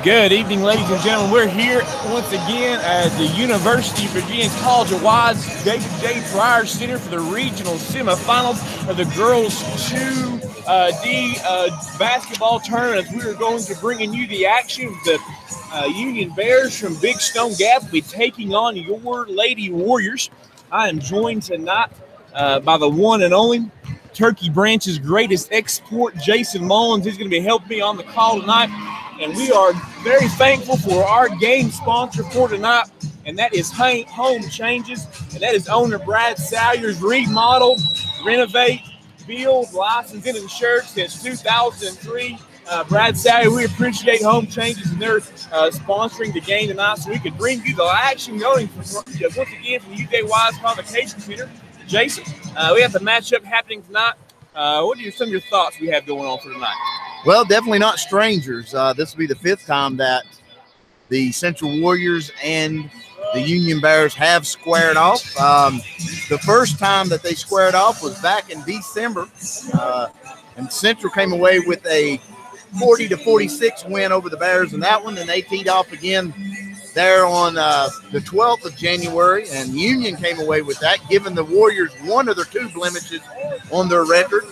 Good evening, ladies and gentlemen. We're here once again at the University of Virginia's College of Wise David J. Pryor Center for the regional semifinals of the girls 2D basketball tournament. We are going to bring you the action. The Union Bears from Big Stone Gap will be taking on your Lady Warriors. I am joined tonight by the one and only Turkey Branch's greatest export, Jason Mullins. He's going to be helping me on the call tonight. And we are very thankful for our game sponsor for tonight, and that is Home Changes, and that is owner Brad Salyers. Remodel, renovate, build, licensed, and insured since 2003. Brad Salyers, we appreciate Home Changes, and they're sponsoring the game tonight so we can bring you the action going once again from the UJ Wise Convocation Center. Jason, we have the matchup happening tonight. What are some of your thoughts we have going on for tonight? Well, definitely not strangers. This will be the fifth time that the Central Warriors and the Union Bears have squared off. The first time that they squared off was back in December, and Central came away with a 40-46 win over the Bears in that one, and they teed off again there on the 12th of January, and Union came away with that, giving the Warriors one of their two blemishes on their record.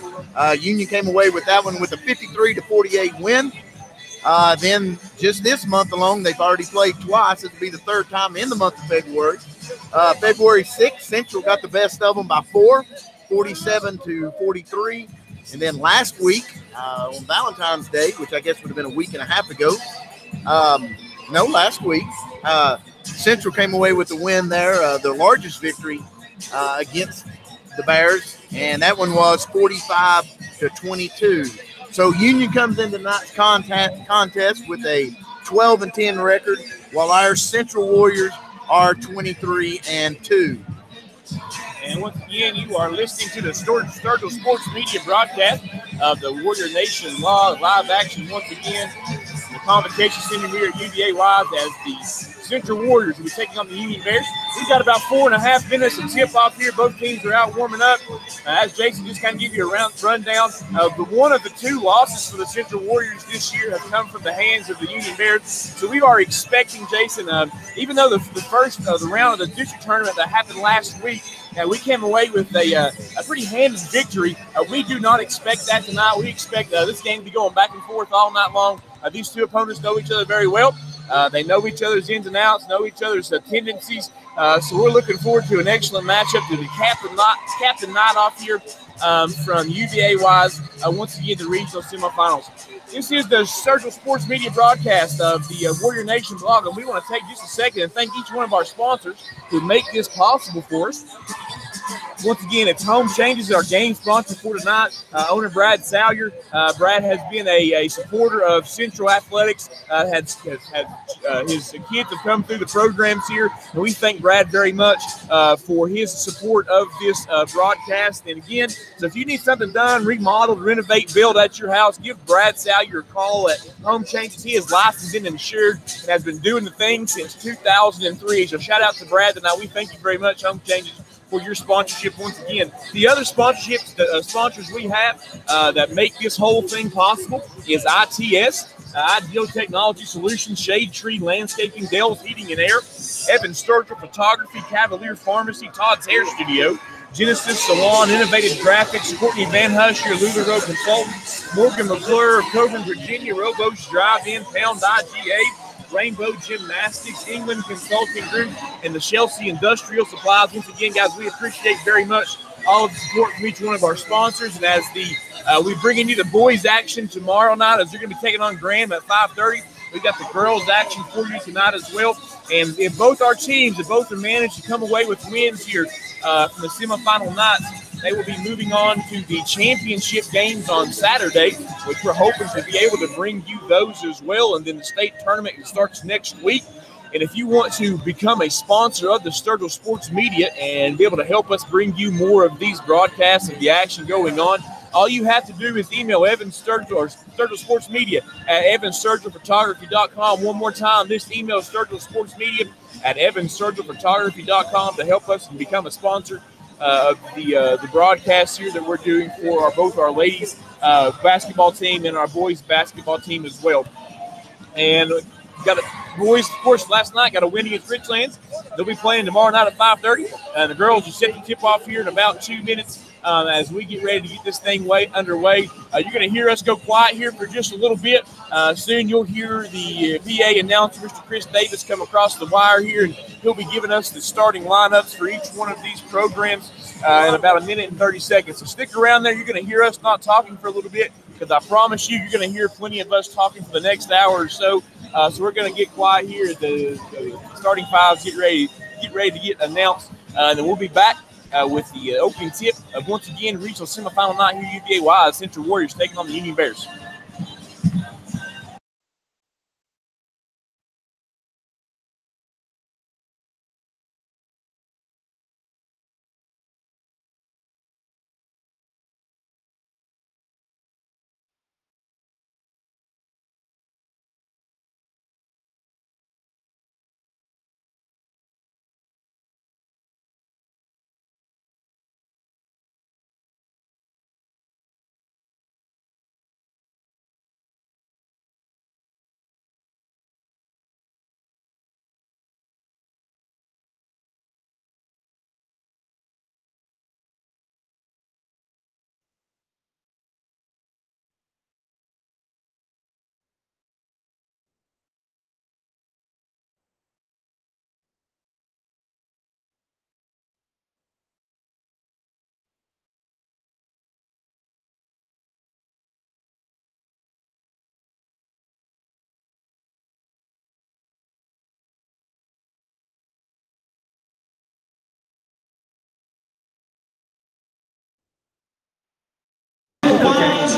Union came away with that one with a 53-48 win. Then just this month alone, they've already played twice. This will be the third time in the month of February. February 6th, Central got the best of them by 4, 47-43. And then last week, on Valentine's Day, which I guess would have been a week and a half ago, last week, Central came away with the win there, the largest victory against the Bears, and that one was 45-22. So Union comes into tonight's contest with a 12-10 record, while our Central Warriors are 23-2. And once again, you are listening to the Sturgill Sports Media broadcast of the Warrior Nation live action once again. The Convocation Center here at UVA Wise as the Central Warriors will be taking on the Union Bears. We've got about 4.5 minutes of tip-off here. Both teams are out warming up. As Jason just kind of give you a rundown, one of the two losses for the Central Warriors this year have come from the hands of the Union Bears. So we are expecting, Jason, even though the first the round of the district tournament that happened last week, we came away with a pretty handed victory. We do not expect that tonight. We expect this game to be going back and forth all night long. These two opponents know each other very well. They know each other's ins and outs, know each other's tendencies. So we're looking forward to an excellent matchup to cap the night off here from UVA Wise. Once again, the regional semifinals. This is the Sturgill Sports Media broadcast of the Warrior Nation blog, and we want to take just a second and thank each one of our sponsors who make this possible for us. Once again, it's Home Changes, our game sponsor for tonight. Owner Brad Salyers. Brad has been a supporter of Central Athletics. His kids have come through the programs here, and we thank Brad very much for his support of this broadcast. And again, so if you need something done, remodeled, renovate, build at your house, give Brad Salyers a call at Home Changes. He is licensed and insured and has been doing the thing since 2003. So shout out to Brad tonight. We thank you very much, Home Changes, for your sponsorship once again. The other sponsorships, sponsors we have that make this whole thing possible is ITS, Ideal Technology Solutions, Shade Tree Landscaping, Dell's Heating and Air, Evan Sturgill Photography, Cavalier Pharmacy, Todd's Hair Studio, Genesis Salon, Innovative Graphics, Courtney Van Hush, your Luther Road Consultant, Morgan McClure of Coburn, Virginia, Robo's Drive-In, Pound IGA, Rainbow Gymnastics, England Consulting Group, and the Chelsea Industrial Supplies. Once again, guys, we appreciate very much all of the support from each one of our sponsors. And as we're bringing you the boys' action tomorrow night, as they're going to be taking on Graham at 5:30. We got the girls' action for you tonight as well. And if both our teams, if both have managed to come away with wins here from the semifinal nights, they will be moving on to the championship games on Saturday, which we're hoping to be able to bring you those as well. And then the state tournament starts next week. And if you want to become a sponsor of the Sturgill Sports Media and be able to help us bring you more of these broadcasts of the action going on, all you have to do is email Evan Sturgill or Sturgill Sports Media at evansturgillphotography.com. One more time, this email is Sturgill Sports Media at evansturgillphotography.com to help us and become a sponsor of the broadcast here that we're doing for both our ladies basketball team and our boys basketball team as well. And got a boys, of course, last night got a win against Richlands. They'll be playing tomorrow night at 5:30. The girls will set the tip off here in about 2 minutes as we get ready to get this thing underway. You're going to hear us go quiet here for just a little bit. Soon you'll hear the PA announcer, Mr. Chris Davis, come across the wire here, and he'll be giving us the starting lineups for each one of these programs in about a minute and 30 seconds. So stick around there. You're going to hear us not talking for a little bit, because I promise you're going to hear plenty of us talking for the next hour or so. So we're going to get quiet here. The starting fives get ready to get announced. And then we'll be back with the opening tip of, once again, regional semifinal night here at UVA-wise. Central Warriors taking on the Union Bears.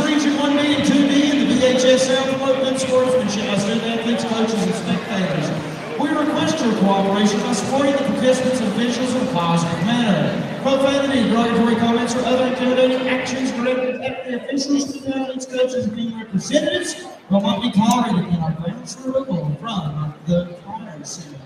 Region 1B and 2B in the VHSL promote good sportsmanship by student athletes, coaches, and spectators. We request your cooperation by supporting the participants and officials in a positive manner. Profanity, derogatory comments, or other intimidating actions directed at the officials, student athletes, coaches, and team representatives will not be tolerated in our grounds for removal from the Crime Center.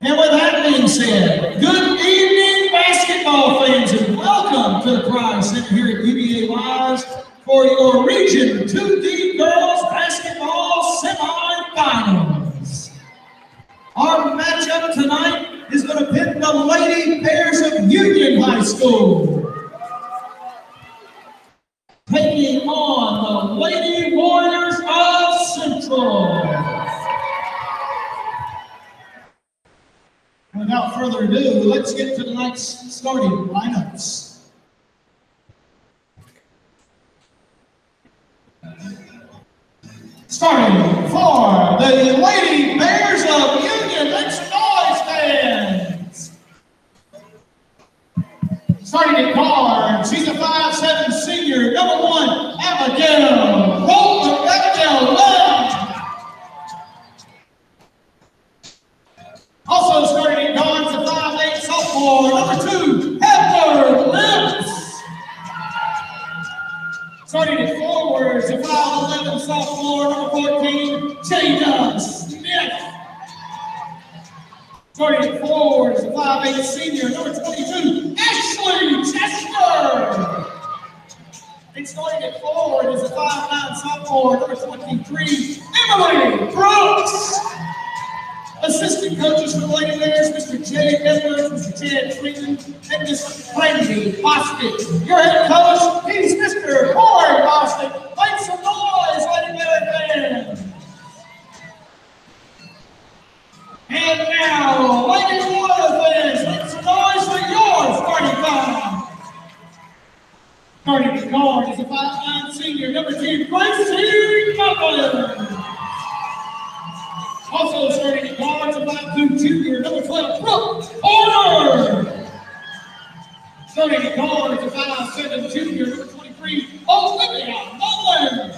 And with that being said, good evening, basketball fans, and welcome to the Crime Center here at UVA-wise for your Region 2D Girls Basketball Semifinals. Our matchup tonight is going to pit the Lady Bears of Union High School taking on the Lady Warriors of Central. Without further ado, let's get to tonight's starting lineups. Starting for the Lady Bears of Union, let's noise fans. Starting at guard, she's a 5'7" senior, number 1, Abigail. Roll Abigail left. Also starting at guard, is a 5'8" sophomore, number 2, Heather Lips. Starting at forwards, a 5'11" sophomore, number 14, Jada Smith. Starting at forwards, a 5'8" senior, number 22, Ashley Chester. And starting at forward is a 5'9" sophomore, number 23, Emily Brooks. Assistant coaches for the Lady Bears, Mr. Jay Edwards, Mr. Chad Freeman, and Mr. Randy Bostic. Your head coach, he's Mr. Corey Bostic. Make some noise, Lady Bear fans. And now, Lady Warrior fans, make some noise for your starting five. Starting at guard is a 5'9" senior, number 2, Gracie Muffin. Also starting at guard is a 5'2" junior, number 12, Brooke Porter. Starting at guard is a 5'7" junior, number 23, Olivia Mullins.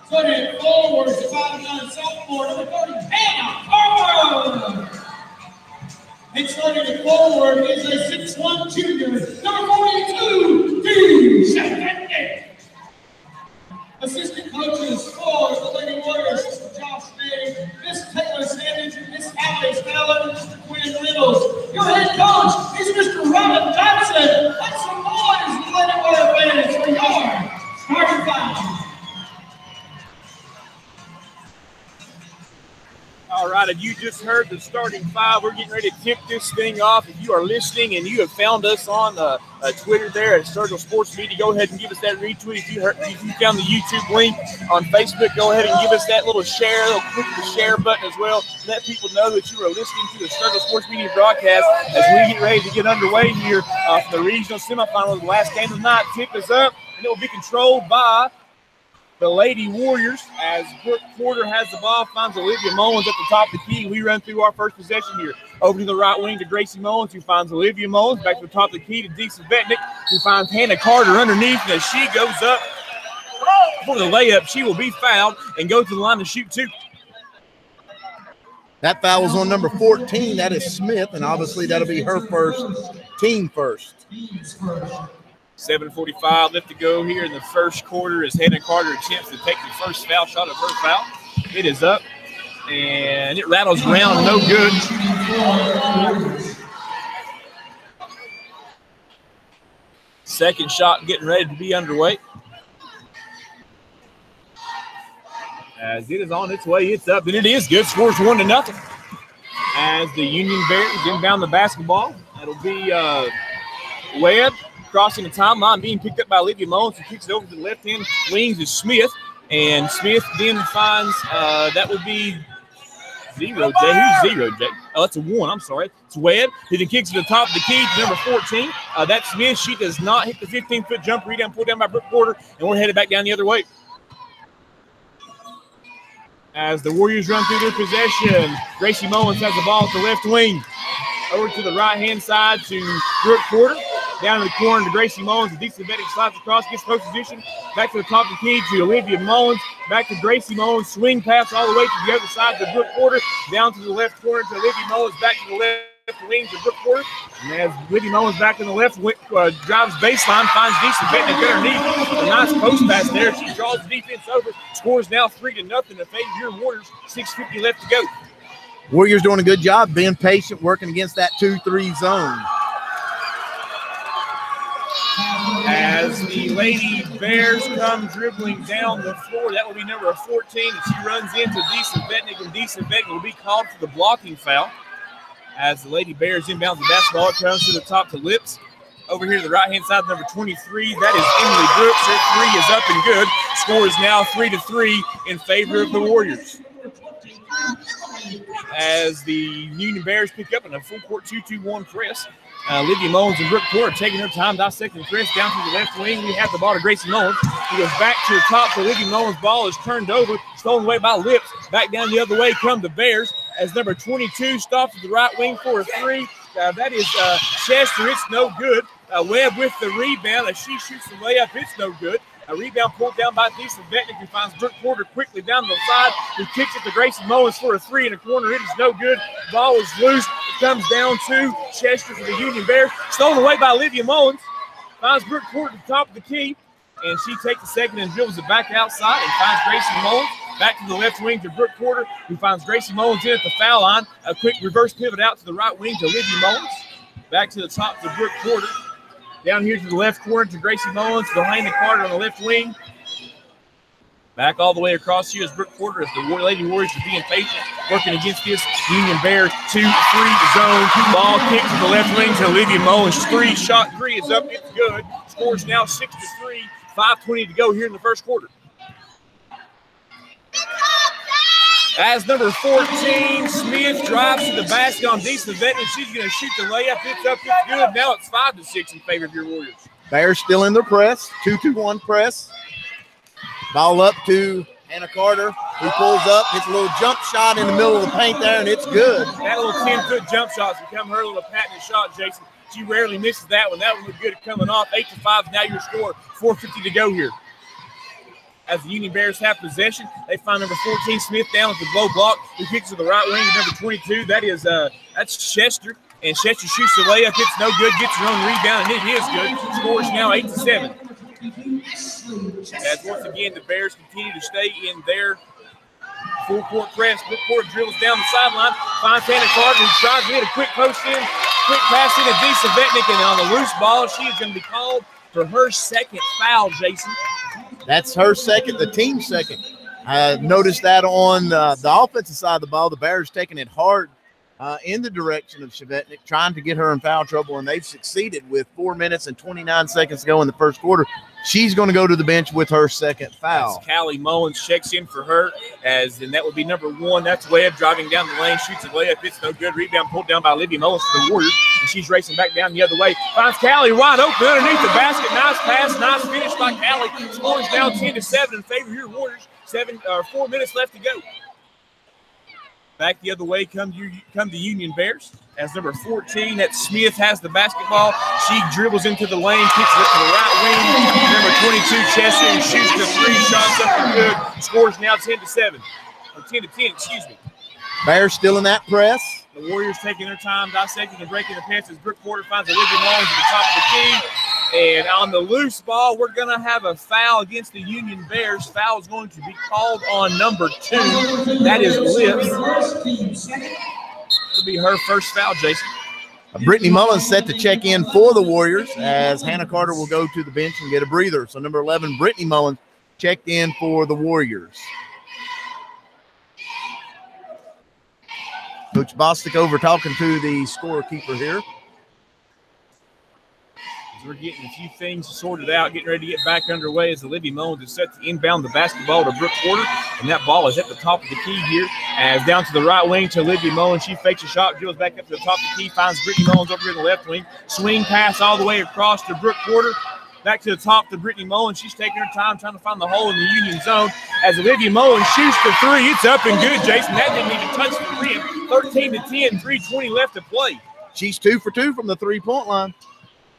Starting at forward is a 5'9" sophomore, number 30, Hannah Carter. And starting at forward is a 6'1" junior, number 42, Dee Shafetti. Assistant coaches for the Lady Warriors, Mr. Josh May, Miss Taylor Sandage, Miss Alice Allen, Mr. Quinn Reynolds. Your head coach is Mr. Robin Johnson. Make some noise, Lady Warrior fans, for your starting five. excited. You just heard the starting five. We're getting ready to kick this thing off. If you are listening and you have found us on Twitter there at Sturgill Sports Media, go ahead and give us that retweet. If you found the YouTube link on Facebook, go ahead and give us that little share. Click the share button as well. Let people know that you are listening to the Sturgill Sports Media broadcast as we get ready to get underway here for the regional semifinal of the last game of the night. Tip is up, and it will be controlled by the Lady Warriors as Brooke Porter has the ball, finds Olivia Mullins at the top of the key. We run through our first possession here. Over to the right wing to Gracie Mullins, who finds Olivia Mullins. Back to the top of the key to Deesa Vetnick, who finds Hannah Carter underneath. And as she goes up for the layup, she will be fouled and go to the line to shoot two. That foul was on number 14. That is Smith, and obviously that'll be her first, team first. 7:45 left to go here in the first quarter as Hannah Carter attempts to take the first foul shot of her foul. It is up, and it rattles around, no good. Second shot getting ready to be underway. As it is on its way, it's up, and it is good. Scores 1-0. As the Union Bears inbound the basketball, it'll be Webb crossing the timeline, being picked up by Olivia Mullins, who kicks it over to the left-hand wing to Smith. And Smith then finds, that would be Zero J. Who's Zero J? Oh, that's a 1. I'm sorry. It's Webb. He then kicks it to the top of the key to number 14. That's Smith. She does not hit the 15-foot jump rebound, pulled down by Brooke Porter, and we're headed back down the other way. As the Warriors run through their possession, Gracie Mullins has the ball at the left wing. Over to the right-hand side to Brooke Porter. Down in the corner to Gracie Mullins. Deesa Vetnick slides across, gets post position. Back to the top of the key to Olivia Mullins. Back to Gracie Mullins. Swing pass all the way to the other side to Brooke Porter. Down to the left corner to Olivia Mullins. Back to the left wing to Brooke Porter. And as Olivia Mullins back in the left, drives baseline, finds Deesa Vetnick underneath. A nice post pass there. She draws the defense over. Scores now 3-0 in favor of your Warriors. 6:50 left to go. Warriors doing a good job being patient, working against that 2-3 zone. As the Lady Bears come dribbling down the floor, that will be number 14, and she runs into Deesa Vetnick, and Deesa Vetnick will be called for the blocking foul. As the Lady Bears inbounds the basketball, it comes to the top to Lips. Over here to the right-hand side, number 23, that is Emily Brooks. Her three is up and good. Score is now 3-3 in favor of the Warriors. As the Union Bears pick up in a full-court 2-2-1 press. Olivia Mullins and Brooke Porter taking her time dissecting the press down to the left wing. We have the ball to Gracie Mullins. He goes back to the top. So Olivia Mullins' ball is turned over, stolen away by Lips. Back down the other way come the Bears as number 22 stops at the right wing for a three. That is Chester. It's no good. Webb with the rebound as she shoots the layup. It's no good. A rebound pulled down by Deesa Vetnick, who finds Brooke Porter quickly down the side, who kicks it to Gracie Mullins for a three in the corner. It is no good. Ball is loose. It comes down to Chester for the Union Bears. Stolen away by Olivia Mullins. Finds Brooke Porter at the top of the key, and she takes the second and dribbles it back outside and finds Gracie Mullins. Back to the left wing to Brooke Porter, who finds Gracie Mullins in at the foul line. A quick reverse pivot out to the right wing to Olivia Mullins. Back to the top to Brooke Porter. Down here to the left corner to Gracie Mullins, behind the Carter on the left wing. Back all the way across here is Brooke Porter as the Lady Warriors are being patient, working against this Union Bears 2-3 zone. Ball kick to the left wing to Olivia Mullins. Shot three is up. It's good. Scores now 6-3. 5:20 to go here in the first quarter. As number 14, Smith drives to the basket on Deesa Vetnick. She's going to shoot the layup. It's up. It's good. Now it's 5-6 in favor of your Warriors. Bears still in their press. 2-2-1 press. Ball up to Hannah Carter, who pulls up, hits a little jump shot in the middle of the paint there, and it's good. That little 10-foot jump shot's become her little patented shot, Jason. She rarely misses that one. That one was good coming off. 8-5 now your score. 4:50 to go here. As the Union Bears have possession, they find number 14, Smith, down at the low block. Who kicks to the right wing, number 22. That's Chester. And Chester shoots the layup. It's no good. Gets her own rebound, and it is good. Scores now 8-7. As once again, the Bears continue to stay in their full court press. Brooke Porter dribbles down the sideline. Finds Hannah Carter, who tries to get a quick post in. Quick pass in to Deesa Vetnick, and on the loose ball, she is going to be called for her second foul, Jason. That's her second, the team's second. I noticed that on the offensive side of the ball, the Bears taking it hard in the direction of Chevetnik, trying to get her in foul trouble, and they've succeeded with 4 minutes and 29 seconds to go in the first quarter. She's going to go to the bench with her second foul. As Callie Mullins checks in for her, and that would be number 1. That's Webb driving down the lane, shoots a layup. It's no good. Rebound pulled down by Olivia Mullins for the Warriors, and she's racing back down the other way. Finds Callie wide open underneath the basket. Nice pass, nice finish by Callie. Scores now 10-7 in favor of your Warriors. 4 minutes left to go. Back the other way come the Union Bears. As number 14, that Smith has the basketball. She dribbles into the lane, kicks it up to the right wing. Number 22, Chester, shoots the 3 shots up and good. Scores now 10-7. Or 10-10, excuse me. Bears still in that press. The Warriors taking their time, dissecting and breaking the passes. Brooke Porter finds Olivia Mullins at the top of the key. And on the loose ball, we're going to have a foul against the Union Bears. Foul is going to be called on number 2. That is Liz. It'll be her first foul, Jason. Brittany Mullins set to check in for the Warriors as Hannah Carter will go to the bench and get a breather. So number 11, Brittany Mullins, checked in for the Warriors. Coach Bostic over talking to the scorekeeper here. We're getting a few things sorted out, getting ready to get back underway as Olivia Mullins is set to inbound the basketball to Brooke Porter, and that ball is at the top of the key here. As down to the right wing to Olivia Mullins, she fakes a shot, drills back up to the top of the key, finds Brittany Mullins over here in the left wing. Swing pass all the way across to Brooke Porter. Back to the top to Brittany Mullins. She's taking her time trying to find the hole in the Union zone. As Olivia Mullins shoots the 3, it's up and good, Jason. That didn't even touch the rim. 13-10, 3:20 left to play. She's 2 for 2 from the three-point line.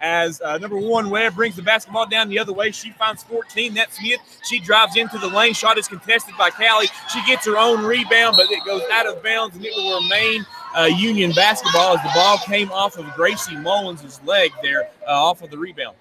As number 1, Webb brings the basketball down the other way. She finds 14. That's Smith. She drives into the lane. Shot is contested by Callie. She gets her own rebound, but it goes out of bounds, and it will remain Union basketball as the ball came off of Gracie Mullins' leg there off of the rebound.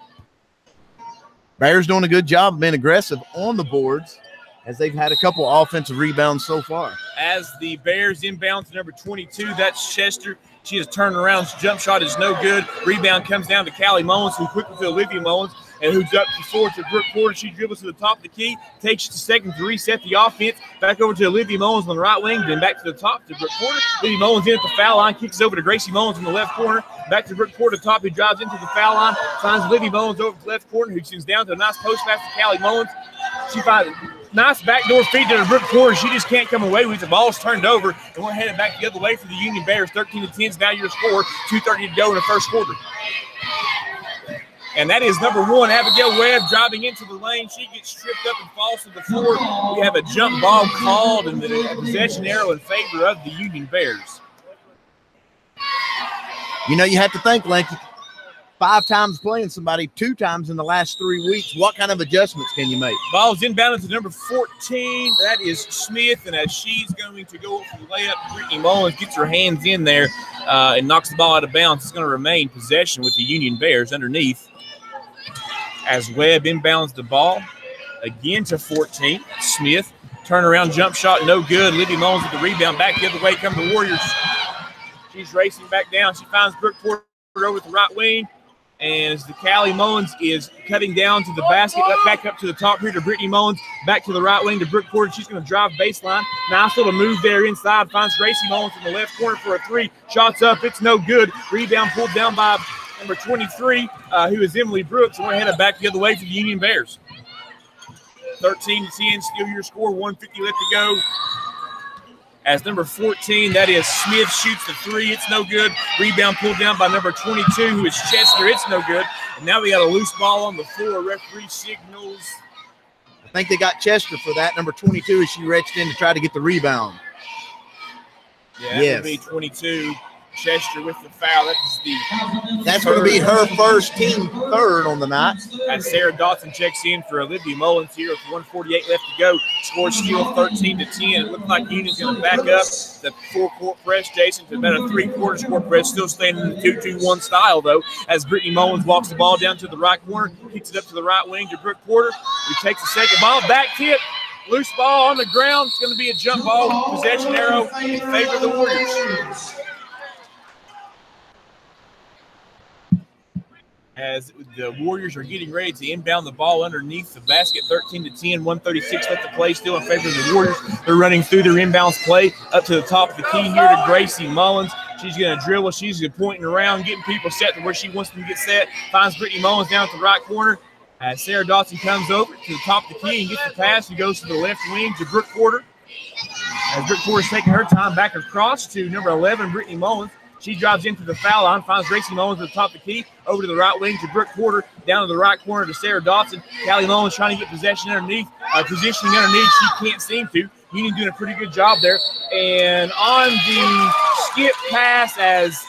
Bears doing a good job of being aggressive on the boards as they've had a couple offensive rebounds so far. As the Bears inbound to number 22, that's Chester. She has turned around. Jump shot is no good. Rebound comes down to Callie Mullins, who quickly to Olivia Mullins, and who's up forward to Brooke Porter. She dribbles to the top of the key, takes just a second to reset the offense. Back over to Olivia Mullins on the right wing, then back to the top to Brooke Porter. Olivia Mullins in at the foul line, kicks over to Gracie Mullins in the left corner. Back to Brooke Porter top, who drives into the foul line, finds Olivia Mullins over to the left corner, who sends down to a nice post pass to Callie Mullins. She finds nice backdoor feed to the Brooke Porter. She just can't come away with it. The ball's turned over, and we're headed back the other way for the Union Bears. 13-10 is now your score. 2:30 to go in the first quarter. And that is number 1, Abigail Webb, driving into the lane. She gets tripped up and falls to the floor. We have a jump ball called and the possession arrow in favor of the Union Bears. You know, you have to think, Lanky, 5 times playing somebody, 2 times in the last 3 weeks. What kind of adjustments can you make? Ball's inbounded to number 14. That is Smith, and as she's going to go for the layup, Brittany Mullins gets her hands in there and knocks the ball out of bounds. It's going to remain possession with the Union Bears underneath. As Webb inbounds the ball again to 14. Smith, turnaround jump shot, no good. Olivia Mullins with the rebound. Back the other way come the Warriors. She's racing back down. She finds Brooke Porter over the right wing. And as the Callie Mullins is cutting down to the basket, back up to the top here to Brittany Mullins, back to the right wing to Brooke Porter. She's going to drive baseline. Nice little move there inside. Finds Gracie Mullins in the left corner for a 3. Shots up. It's no good. Rebound pulled down by number 23, who is Emily Brooks. And we're headed back the other way for the Union Bears. 13-10, still your score. 1:50 left to go. As number 14, that is Smith, shoots the 3. It's no good. Rebound pulled down by number 22, who is Chester. It's no good. And now we got a loose ball on the floor. Referee signals. I think they got Chester for that. Number 22 as she reached in to try to get the rebound. Yeah, that would be 22. Chester with the foul. That's going to be her first, team third on the night. As Sarah Dotson checks in for Olivia Mullins here with 1:48 left to go. Score still 13-10. It looks like Union's going to back up the 4-court press, Jason, to about a 3-quarter court press. Still staying in the 2-2-1 style, though, as Brittany Mullins walks the ball down to the right corner, kicks it up to the right wing to Brooke Porter, who takes the second ball. Back tip. Loose ball on the ground. It's going to be a jump ball. Possession arrow in favor of the Warriors. as the Warriors are getting ready to inbound the ball underneath the basket. 13-10, 136 left to play, still in favor of the Warriors. They're running through their inbounds play up to the top of the key here to Gracie Mullins. She's going to dribble. She's pointing around, getting people set to where she wants them to get set. Finds Brittany Mullins down at the right corner. As Sarah Dotson comes over to the top of the key and gets the pass, he goes to the left wing to Brooke Porter. As Brooke Porter's taking her time back across to number 11, Brittany Mullins. She drives into the foul line, finds Gracie Mullins at the top of the key, over to the right wing to Brooke Porter, down to the right corner to Sarah Dotson. Callie Mullins trying to get possession underneath, positioning underneath. She can't seem to. Union doing a pretty good job there. And on the skip pass, as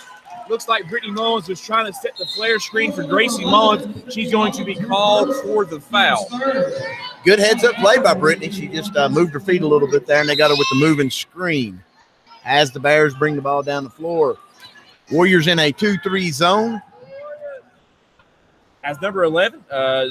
looks like Brittany Mullins was trying to set the flare screen for Gracie Mullins, she's going to be called for the foul. Good heads-up play by Brittany. She just moved her feet a little bit there, and they got her with the moving screen as the Bears bring the ball down the floor. Warriors in a 2-3 zone. As number 11,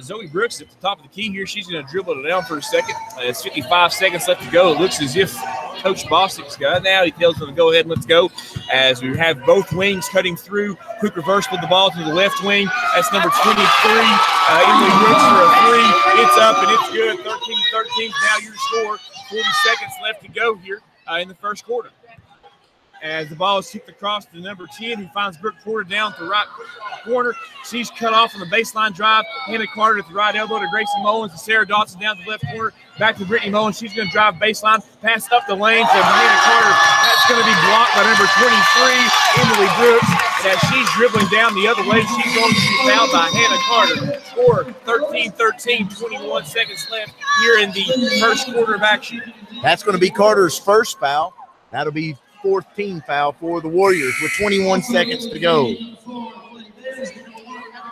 Zoe Brooks at the top of the key here. She's going to dribble it down for a second. It's 55 seconds left to go. It looks as if Coach Bostic's got it now. He tells them to go ahead and let's go. As we have both wings cutting through. Quick reverse with the ball to the left wing. That's number 23, Emily Brooks for a three. It's up and it's good. 13-13 now your score. 40 seconds left to go here in the first quarter. As the ball is kicked across to number 10, who finds Brooke Porter down to the right corner. She's cut off on the baseline drive. Hannah Carter at the right elbow to Gracie Mullins, and Sarah Dotson down to the left corner. Back to Brittany Mullins. She's going to drive baseline, pass up the lane to Hannah Carter. That's going to be blocked by number 23, Emily Brooks. And as she's dribbling down the other way, she's going to be fouled by Hannah Carter. Score 13-13, 21 seconds left here in the first quarter of action. That's going to be Carter's first foul. That'll be 14th foul for the Warriors with 21 seconds to go.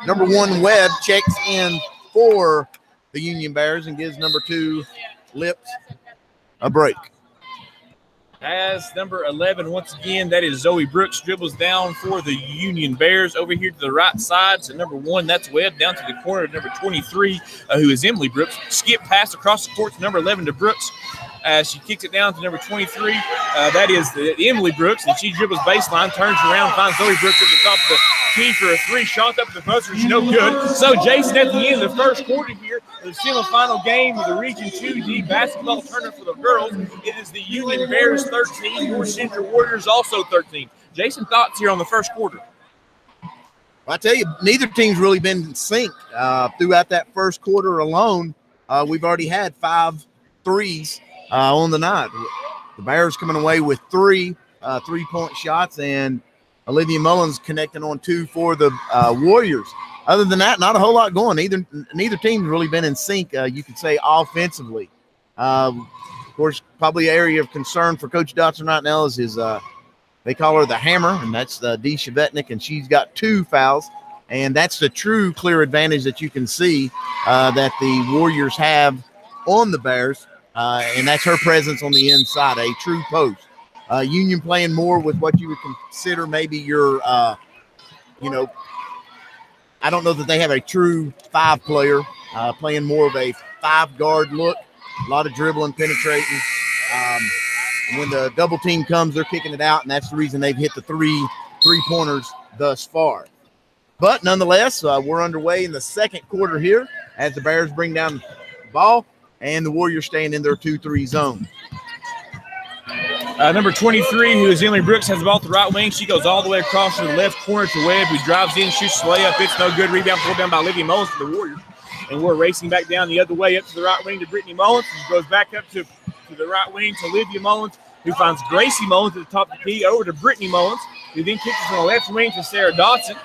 Number 1, Webb, checks in for the Union Bears and gives number 2, Lips, a break. As number 11, once again, that is Zoe Brooks, dribbles down for the Union Bears over here to the right side. So number 1, that's Webb, down to the corner of number 23, who is Emily Brooks. Skip pass across the court to number 11 to Brooks. As she kicks it down to number 23. That is the Emily Brooks, and she dribbles baseline, turns around, finds Zoe Brooks at the top of the key for a three. Shot up the buzzer, she's no good. So, Jason, at the end of the first quarter here, the semifinal game of the Region 2D basketball tournament for the girls, it is the Union Bears 13, North Central Warriors also 13. Jason, thoughts here on the first quarter? Well, I tell you, neither team's really been in sync throughout that first quarter alone. We've already had 5 threes on the night. The Bears coming away with 3 3-point shots, and Olivia Mullins connecting on 2 for the Warriors. Other than that, not a whole lot going. Neither team's really been in sync, you could say, offensively. Of course, probably an area of concern for Coach Dotson right now is his they call her the Hammer, and that's Dee Chevetnik, and she's got 2 fouls. And that's the true clear advantage that you can see that the Warriors have on the Bears. And that's her presence on the inside, a true post. Union playing more with what you would consider maybe your, I don't know that they have a true 5-player, playing more of a 5-guard look, a lot of dribbling, penetrating. When the double team comes, they're kicking it out, and that's the reason they've hit the 3-pointers thus far. But nonetheless, we're underway in the second quarter here as the Bears bring down the ball, and the Warriors staying in their 2-3 zone. Number 23, who is Emily Brooks, has the ball at the right wing. She goes all the way across to the left corner to Webb, who drives in, shoots the layup. It's no good. Rebound pulled down by Olivia Mullins for the Warriors. And we're racing back down the other way up to the right wing to Brittany Mullins. She goes back up to the right wing to Olivia Mullins, who finds Gracie Mullins at the top of the key, over to Brittany Mullins, who then kicks it on the left wing to Sarah Dotson.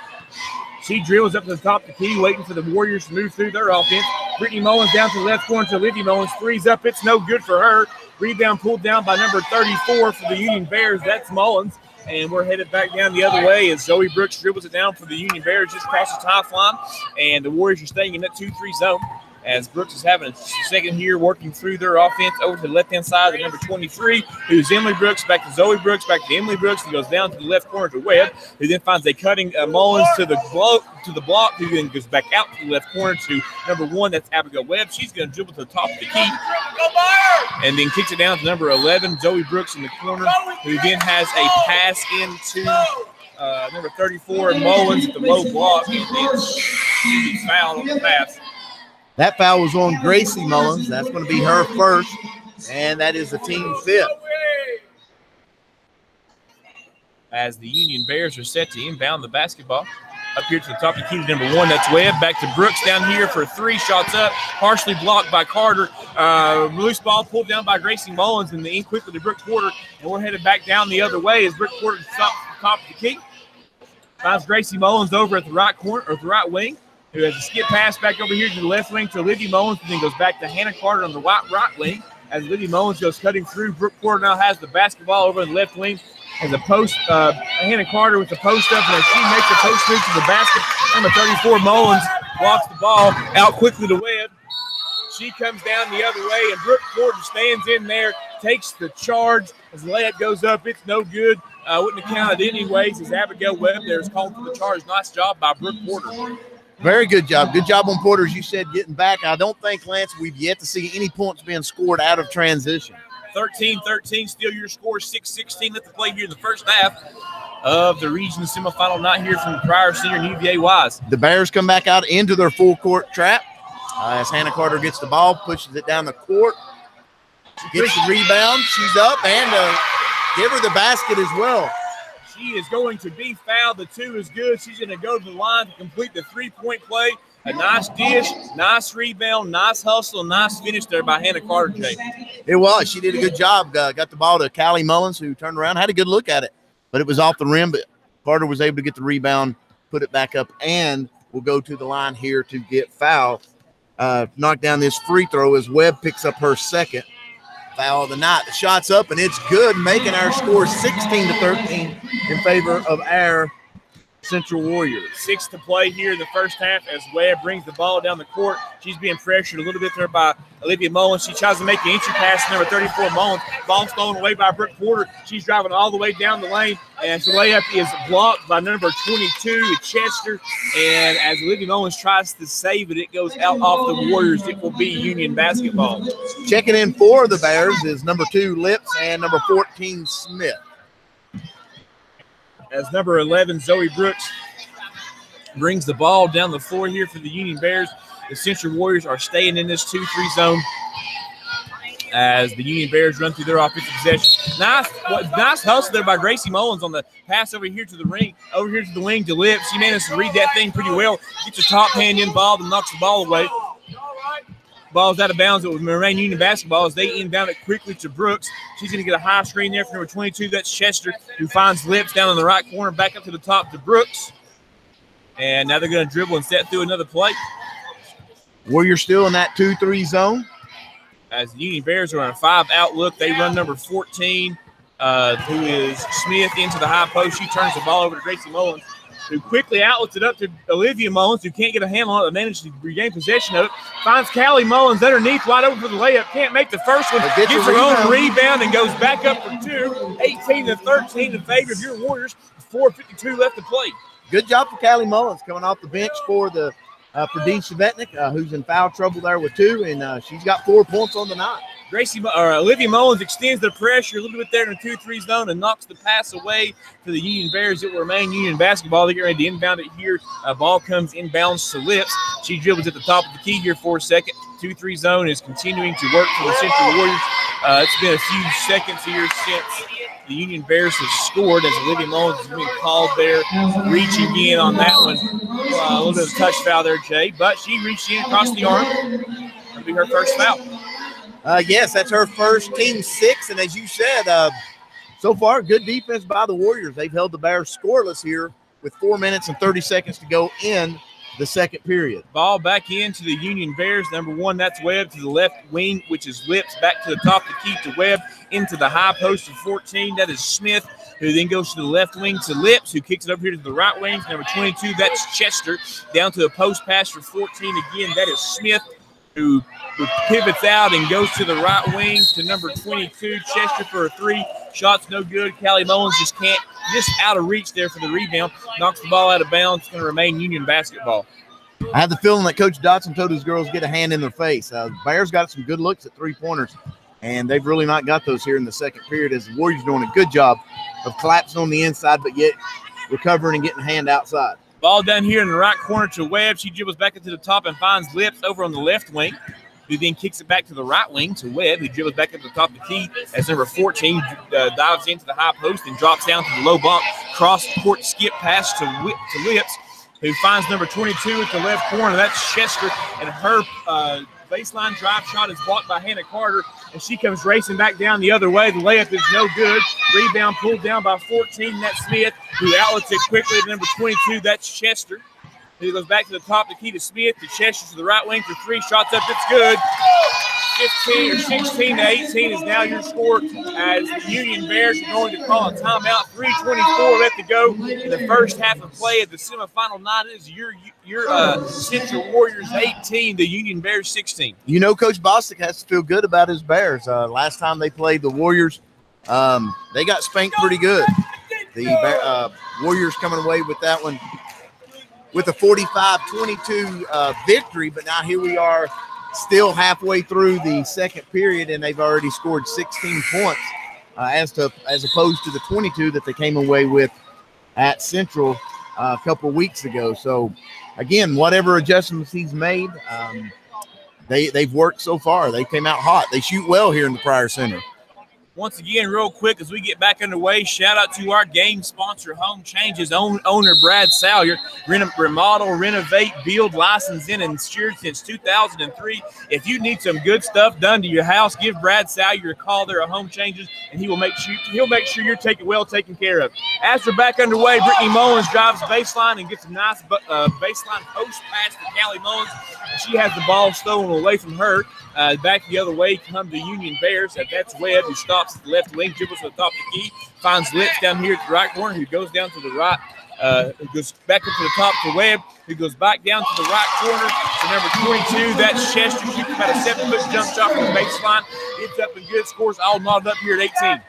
She drills up to the top of the key, waiting for the Warriors to move through their offense. Brittany Mullins down to the left corner to Olivia Mullins. Three's up. It's no good for her. Rebound pulled down by number 34 for the Union Bears. That's Mullins. And we're headed back down the other way as Zoe Brooks dribbles it down for the Union Bears just across the top line. And the Warriors are staying in that 2-3 zone as Brooks is having a second here, working through their offense over to the left-hand side of number 23, who's Emily Brooks, back to Zoe Brooks, back to Emily Brooks, who goes down to the left corner to Webb, who then finds a cutting Mullins to the block, who then goes back out to the left corner to number 1, that's Abigail Webb. She's going to dribble to the top of the key and then kicks it down to number 11, Zoe Brooks in the corner, who then has a pass into number 34, Mullins at the low block. She'll be fouled on the pass. That foul was on Gracie Mullins. That's going to be her first, and that is the team fifth. As the Union Bears are set to inbound the basketball. Up here to the top of the key to number 1, that's Webb. Back to Brooks down here for 3. Shots up, partially blocked by Carter. Loose ball pulled down by Gracie Mullins, and the in quickly to Brooke Porter. And we're headed back down the other way as Brooke Porter stops at the top of the key. Finds Gracie Mullins over at the right corner, or the right wing, who has a skip pass back over here to the left wing to Olivia Mullins, and then goes back to Hannah Carter on the right wing. As Olivia Mullins goes cutting through, Brooke Porter now has the basketball over in the left wing. As a post, Hannah Carter with the post up, and as she makes a post move to the basket, number 34, Mullins, walks the ball out quickly to Webb. She comes down the other way, and Brooke Porter stands in there, takes the charge. As the layup goes up, it's no good. Wouldn't have counted anyways, as Abigail Webb there is called for the charge. Nice job by Brooke Porter. Very good job. Good job on Porter, as you said, getting back. I don't think, Lance, we've yet to see any points being scored out of transition. 13-13, still your score, 6-16 left to play here in the first half of the region semifinal. Not here from the Pryor Senior and UVA Wise. The Bears come back out into their full court trap. As Hannah Carter gets the ball, pushes it down the court. She gets the rebound. She's up, and give her the basket as well. She is going to be fouled. The 2 is good. She's going to go to the line to complete the 3-point play. A nice dish, nice rebound, nice hustle, nice finish there by Hannah Carter, Jay. It was. She did a good job. Got the ball to Callie Mullins, who turned around, had a good look at it. But it was off the rim, but Carter was able to get the rebound, put it back up, and will go to the line here to get fouled. Knock down this free throw as Webb picks up her second foul of the night. The shot's up, and it's good, making our score 16-13 in favor of our Central Warriors. 6 to play here in the first half as Webb brings the ball down the court. She's being pressured a little bit there by Olivia Mullins. She tries to make the entry pass to number 34, Mullins. Ball stolen away by Brooke Porter. She's driving all the way down the lane, and the layup is blocked by number 22, Chester. And as Olivia Mullins tries to save it, it goes out off the Warriors. It will be Union basketball. Checking in for the Bears is number 2, Lips, and number 14, Smith. As number 11, Zoe Brooks, brings the ball down the floor here for the Union Bears. The Central Warriors are staying in this 2-3 zone as the Union Bears run through their offensive possession. Nice hustle there by Gracie Mullins on the pass over here to the ring, over here to the wing to Lips. She managed to read that thing pretty well. Gets her top hand involved and knocks the ball away. Ball's out of bounds. It will remain Union basketball as they inbound it quickly to Brooks. She's going to get a high screen there for number 22. That's Chester, who finds Lips down in the right corner, back up to the top to Brooks. And now they're going to dribble and set through another play. Warriors still in that 2-3 zone. As the Union Bears are on a 5-out look, they run number 14, who is Smith, into the high post. She turns the ball over to Gracie Mullins, who quickly outlets it up to Olivia Mullins, who can't get a handle on it, managed to regain possession of it. Finds Callie Mullins underneath, wide open for the layup. Can't make the first one. Gets her own rebound and goes back up for 2. 18-13 in favor of your Warriors. 4:52 left to play. Good job for Callie Mullins coming off the bench for the Dean Chevetnik, who's in foul trouble there with 2, and she's got 4 points on the night. Olivia Mullins extends the pressure a little bit there in the 2-3 zone and knocks the pass away to the Union Bears. It will remain Union basketball. They're getting ready to inbound it here. Ball comes inbounds to Lips. She dribbles at the top of the key here for a second. 2-3 zone is continuing to work for the Central Warriors. It's been a few seconds here since the Union Bears have scored as Olivia Mullins is being called there, reaching in on that one. A little bit of a touch foul there, Jay, but she reached in across the arm. That'll be her first foul. Yes, that's her first, team 6. And as you said, so far, good defense by the Warriors. They've held the Bears scoreless here with 4 minutes and 30 seconds to go in the second period. Ball back into the Union Bears. Number 1, that's Webb to the left wing, which is Lips. Back to the top of the key to Webb. Into the high post of 14. That is Smith, who then goes to the left wing to Lips, who kicks it up here to the right wing. Number 22, that's Chester. Down to a post pass for 14. Again, that is Smith, who pivots out and goes to the right wing to number 22, Chester, for a 3. Shot's no good. Callie Mullins just out of reach there for the rebound. Knocks the ball out of bounds. It's going to remain Union basketball. I have the feeling that Coach Dotson told his girls get a hand in their face. Bears got some good looks at 3-pointers, and they've really not got those here in the second period as the Warriors doing a good job of collapsing on the inside, but yet recovering and getting a hand outside. Ball down here in the right corner to Webb. She dribbles back into the top and finds Lips over on the left wing, who then kicks it back to the right wing to Webb, who dribbles back up to the top of the key as number 14 dives into the high post and drops down to the low bump. Cross-court skip pass to Lips, who finds number 22 at the left corner. That's Chester, and her baseline drive shot is blocked by Hannah Carter, and she comes racing back down the other way. The layup is no good. Rebound pulled down by 14. That's Smith, who outlets it quickly to number 22. That's Chester. He goes back to the top of the key to Smith, to Chester to the right wing for 3. Shots up, it's good. 15 or 16 to 18 is now your score as the Union Bears are going to call a timeout. 3:24 left to go in the first half of play of the semifinal night. It is your Central Warriors 18, the Union Bears 16. You know, Coach Bostic has to feel good about his Bears. Last time they played the Warriors, they got spanked pretty good. The Warriors coming away with that one with a 45-22 victory, but now here we are still halfway through the second period, and they've already scored 16 points as opposed to the 22 that they came away with at Central a couple of weeks ago. So, again, whatever adjustments he's made, they've worked so far. They came out hot. They shoot well here in the Pryor Center. Once again, real quick, as we get back underway, shout out to our game sponsor, Home Changes owner Brad Salyer. Remodel, renovate, build, license in, and insured since 2003. If you need some good stuff done to your house, give Brad Salyer a call there at Home Changes, and he'll make sure you're taken care of. As we're back underway, Brittany Mullins drives baseline and gets a nice baseline post pass to Callie Mullins. She has the ball stolen away from her. Back the other way come the Union Bears. That's Webb, who stops at the left wing, dribbles to the top of the key, finds Lips down here at the right corner, who goes down to the right, who goes back up to the top to Webb, who goes back down to the right corner to number 22. That's Chester. Shoots about a 7-foot jump shot from the baseline. Gets up and good, scores all knotted up here at 18.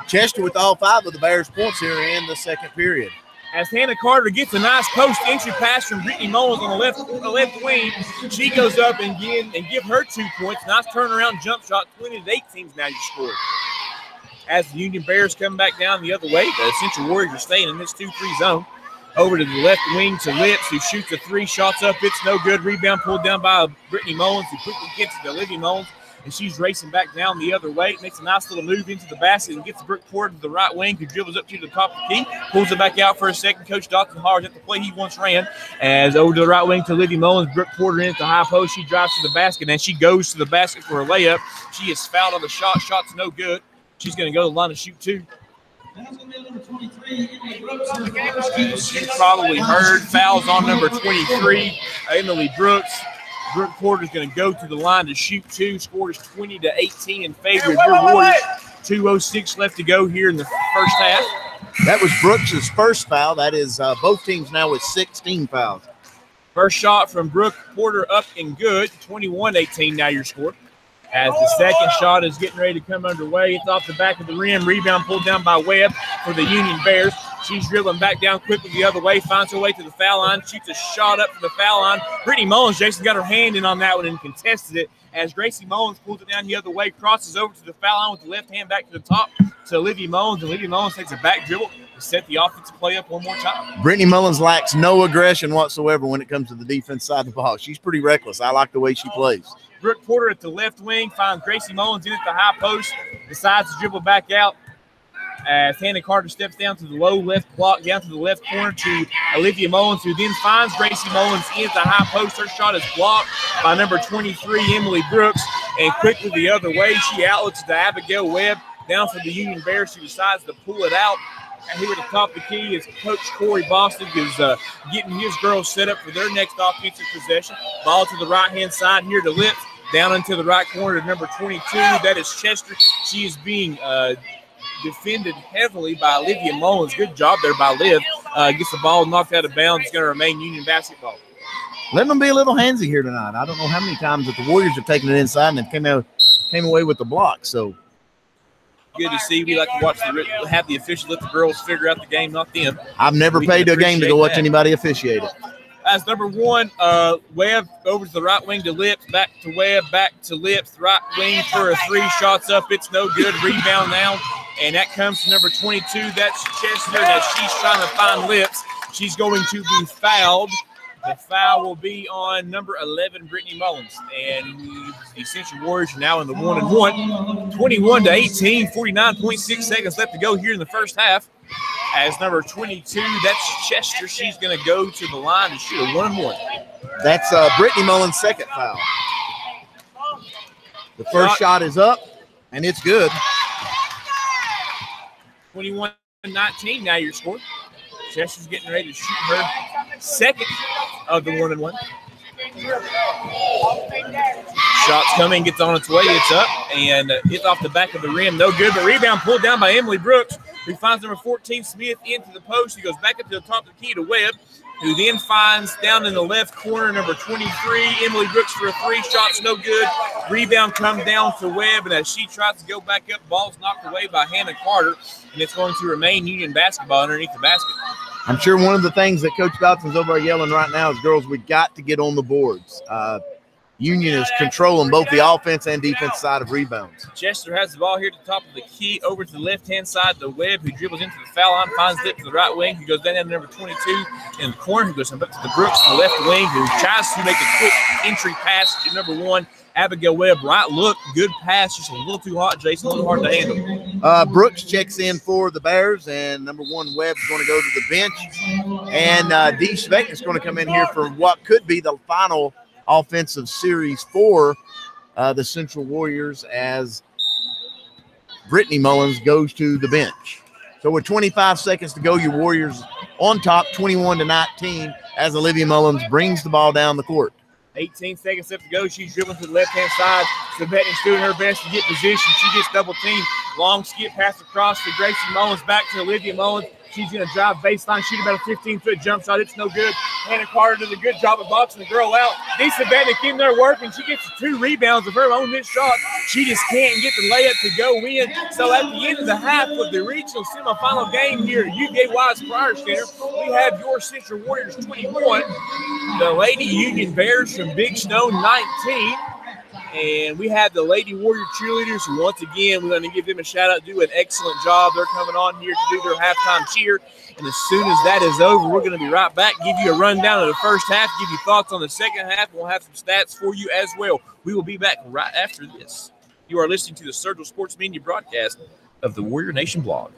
Chester with all 5 of the Bears' points here in the second period. As Hannah Carter gets a nice post entry pass from Brittany Mullins on the left wing, she goes up and give her 2 points. Nice turnaround jump shot. 20-18 is now your score. As the Union Bears come back down the other way, the Central Warriors are staying in this 2-3 zone. Over to the left wing to Lips, who shoots a 3, shots up. It's no good. Rebound pulled down by Brittany Mullins, who quickly gets it to Olivia Mullins. And she's racing back down the other way. Makes a nice little move into the basket and gets Brooke Porter to the right wing, who dribbles up to the top of the key, pulls it back out for a second. Coach Dotson hollers at the play he once ran. As over to the right wing to Olivia Mullins, Brooke Porter in at the high post. She drives to the basket, and she goes to the basket for a layup. She is fouled on the shot. Shot's no good. She's going to go to the line to shoot 2. You probably heard fouls on number 23, Emily Brooks. Brooke Porter is going to go to the line to shoot 2. Score is 20-18 in favor of your Warriors. 2:06 left to go here in the first half. That was Brooks' first foul. That is both teams now with 16 fouls. First shot from Brooke Porter up and good. 21-18 now your score. As the second shot is getting ready to come underway. It's off the back of the rim. Rebound pulled down by Webb for the Union Bears. She's dribbling back down quickly the other way, finds her way to the foul line, shoots a shot up to the foul line. Brittany Mullins, Jason got her hand in on that one and contested it as Gracie Mullins pulls it down the other way, crosses over to the foul line with the left hand back to the top to Olivia Mullins. Olivia Mullins takes a back dribble to set the offensive play up one more time. Brittany Mullins lacks no aggression whatsoever when it comes to the defense side of the ball. She's pretty reckless. I like the way she plays. Brooke Porter at the left wing finds Gracie Mullins in at the high post, decides to dribble back out as Hannah Carter steps down to the low left block, down to the left corner to Olivia Mullins, who then finds Gracie Mullins in at the high post. Her shot is blocked by number 23, Emily Brooks, and quickly the other way, she outlets to Abigail Webb down for the Union Bears, who decides to pull it out. And here at the top of the key is Coach Corey Boston is getting his girls set up for their next offensive possession. Ball to the right-hand side here to Lips, down into the right corner to number 22. That is Chester. She is being defended heavily by Olivia Mullins. Good job there by Liv. Gets the ball knocked out of bounds. It's going to remain Union basketball. Let them be a little handsy here tonight. I don't know how many times that the Warriors have taken it inside and they came away with the block. So good to see. We like to have the officials let the girls figure out the game, not them. I've never paid a game to go watch anybody officiate it. As number 1, Webb over to the right wing to Lips, back to Webb, back to Lips, right wing for a 3, shots up. It's no good. Rebound now, and that comes to number 22. That's Chester as she's trying to find Lips. She's going to be fouled. The foul will be on number 11, Brittany Mullins. And the Central Warriors are now in the 1-1. 21-18, 49.6 seconds left to go here in the first half. As number 22, that's Chester. She's going to go to the line and shoot a 1-1. That's Brittany Mullins' second foul. The first shot is up, and it's good. 21-19 now your score. Chester's getting ready to shoot her second of the 1-1. Shot's coming, gets on its way, it's up, and it's off the back of the rim. No good, but rebound pulled down by Emily Brooks, who finds number 14, Smith, into the post. He goes back up to the top of the key to Webb, who then finds down in the left corner number 23, Emily Brooks for a three. Shot's no good. Rebound comes down to Webb, and as she tries to go back up, ball's knocked away by Hannah Carter, and it's going to remain Union basketball underneath the basket. I'm sure one of the things that Coach Dotson's over there yelling right now is, girls, we got to get on the boards. Union is controlling both the offense and defense side of rebounds. Chester has the ball here at the top of the key, over to the left-hand side to Webb, who dribbles into the foul line, finds it to the right wing, who goes down to number 22 in the corner, who goes up to the Brooks on the left wing, who tries to make a quick entry pass to number 1, Abigail Webb. Right look, good pass, just a little too hot, Jason, a little hard to handle. Brooks checks in for the Bears, and number 1, Webb, is going to go to the bench. And Dee Speck is going to come in here for what could be the final offensive series for the Central Warriors as Brittany Mullins goes to the bench. So with 25 seconds to go, your Warriors on top 21-19 as Olivia Mullins brings the ball down the court. 18 seconds left to go. She's dribbling to the left-hand side. Savetnik's doing her best to get position. She gets double-teamed. Long skip pass across to Gracie Mullins, back to Olivia Mullins. She's going to drive baseline, shoot about a 15-foot jump shot. It's no good. Hannah Carter does a good job of boxing the girl out. Dee Savetnik in there working. She gets 2 rebounds of her own missed shot. She just can't get the layup to go in. So at the end of the half of the regional semifinal game here at UVA Wise Prior Center, we have your Central Warriors 21, the Lady Union Bears from Big Stone 19. And we have the Lady Warrior cheerleaders who, once again, we're going to give them a shout-out, do an excellent job. They're coming on here to do their halftime cheer. And as soon as that is over, we're going to be right back, give you a rundown of the first half, give you thoughts on the second half. We'll have some stats for you as well. We will be back right after this. You are listening to the Sturgill Sports Media broadcast of the Warrior Nation blog.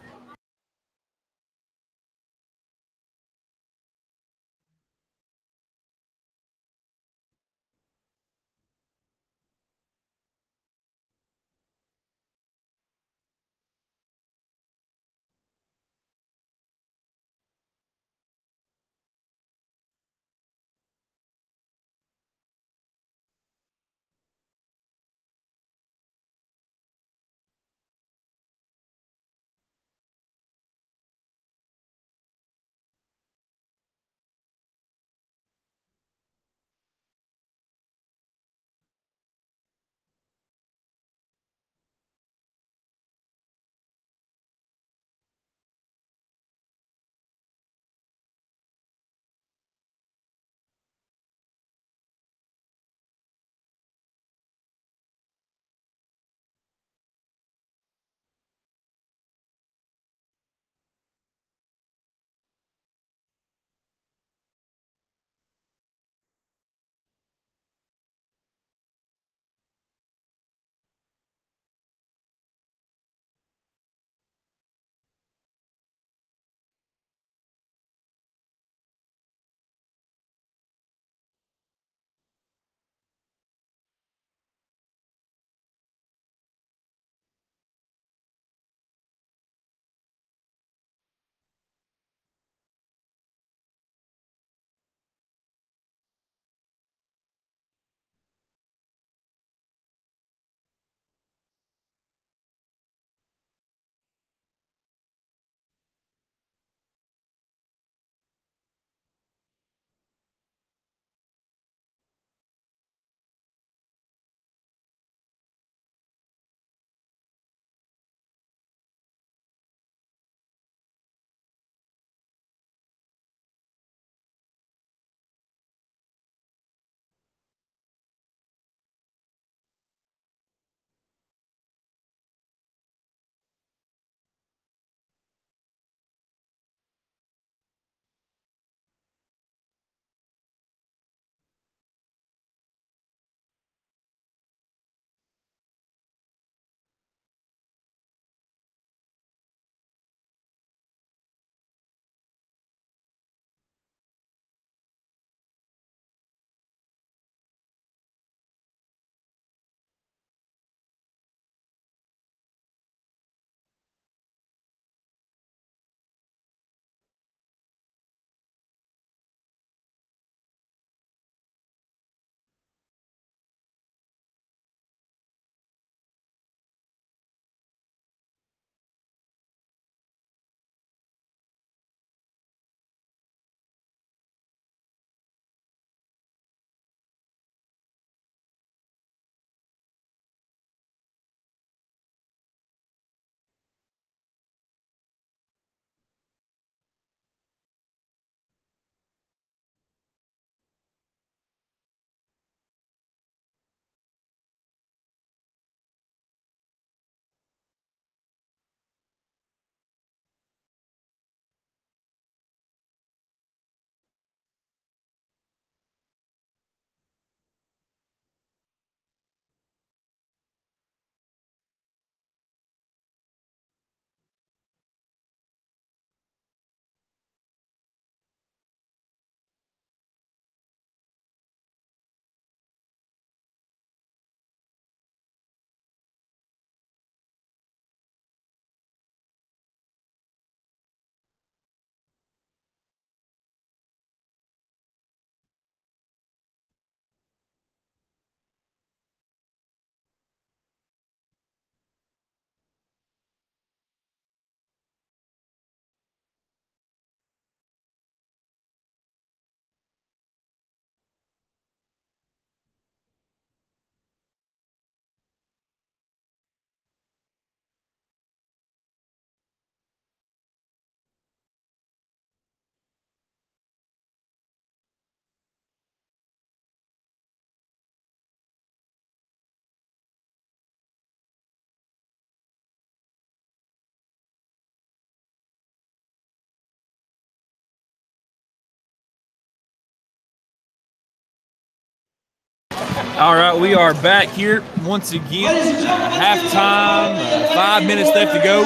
All right, we are back here once again. Halftime, 5 minutes left to go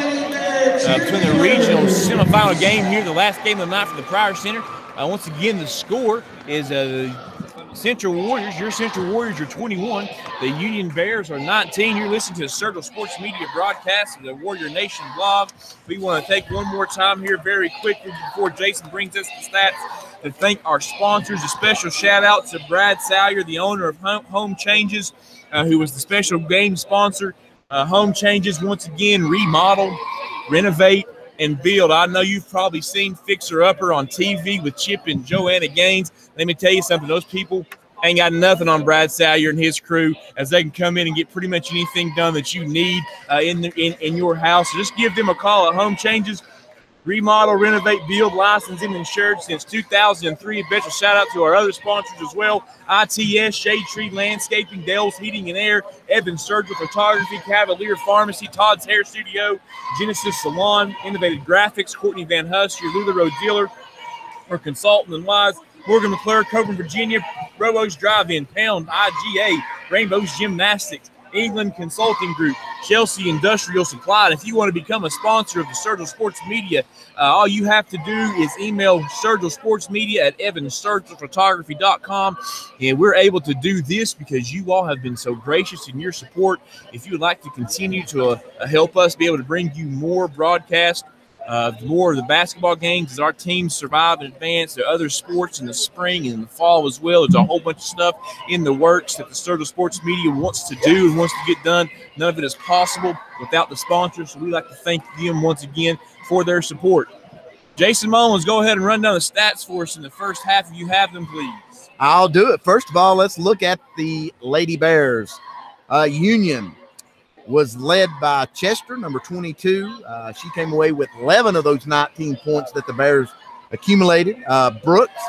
between the regional semifinal game here, the last game of the night for the Pryor Center. Once again, the score is Central Warriors. Your Central Warriors are 21. The Union Bears are 19. You're listening to the Sturgill Sports Media broadcast of the Warrior Nation blog. We want to take one more time here very quickly before Jason brings us the stats to thank our sponsors. A special shout out to Brad Salyer, the owner of Home Changes, who was the special game sponsor. Home Changes, once again, remodel, renovate, and build. I know you've probably seen Fixer Upper on TV with Chip and Joanna Gaines. Let me tell you something. Those people ain't got nothing on Brad Salyer and his crew, as they can come in and get pretty much anything done that you need in your house. So just give them a call at Home Changes. Remodel, renovate, build, licensed, and insured since 2003. A special shout out to our other sponsors as well: ITS, Shade Tree Landscaping, Dale's Heating and Air, Evans Surgical Photography, Cavalier Pharmacy, Todd's Hair Studio, Genesis Salon, Innovative Graphics, Courtney Van Huss, your Lula Road dealer or consultant and wise, Morgan McClure, Coburn, Virginia, Robo's Drive-In, Pound, IGA, Rainbow's Gymnastics, England Consulting Group, Chelsea Industrial Supply. And if you want to become a sponsor of the Sturgill Sports Media, all you have to do is email Sturgill Sports Media at evanssurgillphotography.com. And we're able to do this because you all have been so gracious in your support. If you would like to continue to help us be able to bring you more broadcast, more of the basketball games as our teams survive and advance to other sports in the spring and in the fall as well. There's a whole bunch of stuff in the works that the Sturgill Sports Media wants to do and wants to get done. None of it is possible without the sponsors, so we'd like to thank them once again for their support. Jason Mullins, go ahead and run down the stats for us in the first half if you have them, please. I'll do it. First of all, let's look at the Lady Bears. Union was led by Chester, number 22. She came away with 11 of those 19 points that the Bears accumulated. Brooks,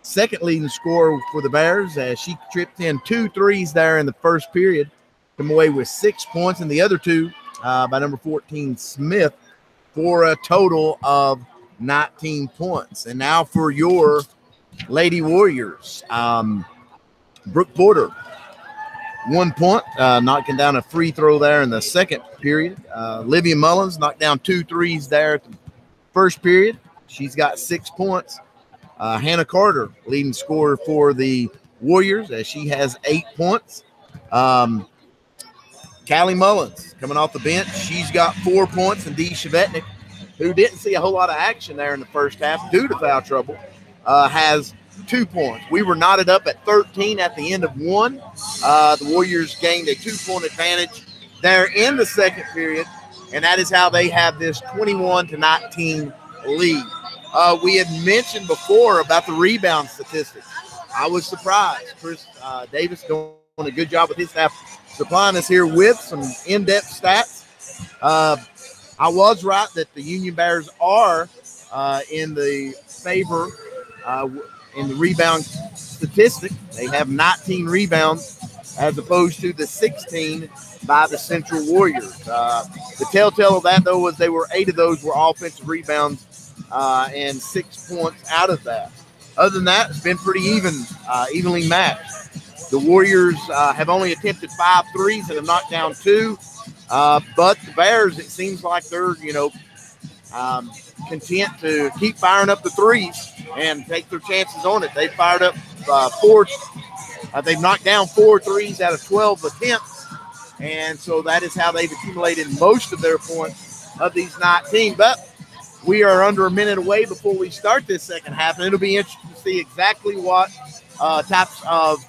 second leading scorer for the Bears, as she tripped in 2 threes there in the first period, came away with 6 points, and the other two by number 14, Smith, for a total of 19 points. And now for your Lady Warriors, Brooke Porter, 1 point, knocking down a free throw there in the second period. Livia Mullins knocked down 2 threes there at the first period. She's got 6 points. Hannah Carter, leading scorer for the Warriors, as she has 8 points. Callie Mullins coming off the bench. She's got 4 points. And Dee Chevetnik, who didn't see a whole lot of action there in the first half due to foul trouble, has 2 points. We were knotted up at 13 at the end of one. The Warriors gained a 2-point advantage there in the second period, and that is how they have this 21-19 lead. We had mentioned before about the rebound statistics. I was surprised. Chris Davis doing a good job with his staff, supplying us here with some in-depth stats. I was right that the Union Bears are in the favor in the rebound statistic. They have 19 rebounds as opposed to the 16 by the Central Warriors. The telltale of that, though, was 8 of those were offensive rebounds and 6 points out of that. Other than that, it's been pretty evenly matched. The Warriors have only attempted 5 threes and have knocked down 2. But the Bears, it seems like they're, content to keep firing up the threes and take their chances on it. They fired up 4. They've knocked down 4 threes out of 12 attempts, and so that is how they've accumulated most of their points of these 19. But we are under a minute away before we start this second half, and it'll be interesting to see exactly what types of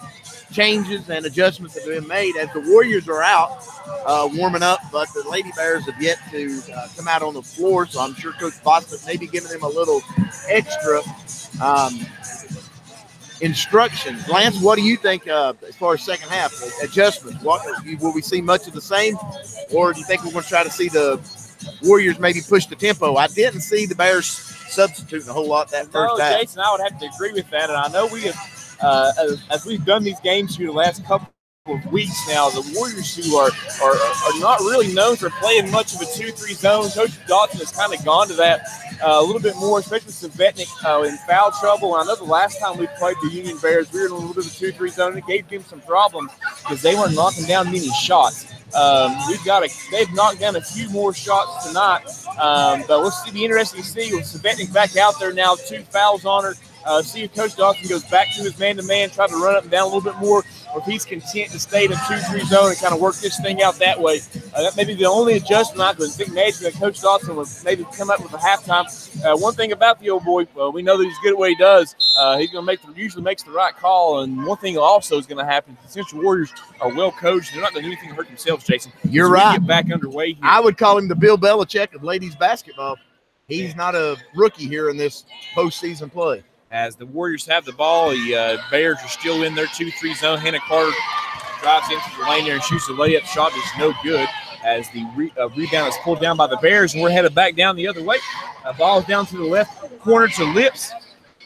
changes and adjustments have been made as the Warriors are out warming up, but the Lady Bears have yet to come out on the floor, so I'm sure Coach Bostic may be giving them a little extra instruction. Lance, what do you think as far as second half adjustments? Will we see much of the same, or do you think we're going to try to see the Warriors maybe push the tempo? I didn't see the Bears substituting a whole lot that first half. Jason, I would have to agree with that, and I know we have, as we've done these games through the last couple couple of weeks now. The Warriors, who are not really known for playing much of a 2-3 zone. Coach Dawson has kind of gone to that a little bit more, especially Savetnik in foul trouble. And I know the last time we played the Union Bears, we were in a little bit of a 2-3 zone, and it gave them some problems because they weren't knocking down many shots. They've knocked down a few more shots tonight, but we'll be interesting to see with Savetnik back out there now, 2 fouls on her. See if Coach Dawson goes back to his man-to-man, try to run up and down a little bit more, or if he's content to stay in a 2-3 zone and kind of work this thing out that way. That may be the only adjustment I could think maybe that Coach Dawson would maybe come up with a halftime. One thing about the old boy, we know that he's good at what he does. He's going to usually makes the right call. And one thing also is going to happen: the Central Warriors are well coached. They're not going to do anything to hurt themselves, Jason. You're right. Get back underway here. I would call him the Bill Belichick of ladies basketball. He's not a rookie here in this postseason play. As the Warriors have the ball, the Bears are still in their 2-3 zone. Hannah Carter drives into the lane there and shoots a layup shot that's no good, as the rebound is pulled down by the Bears, and we're headed back down the other way. Ball is down to the left corner to Lips,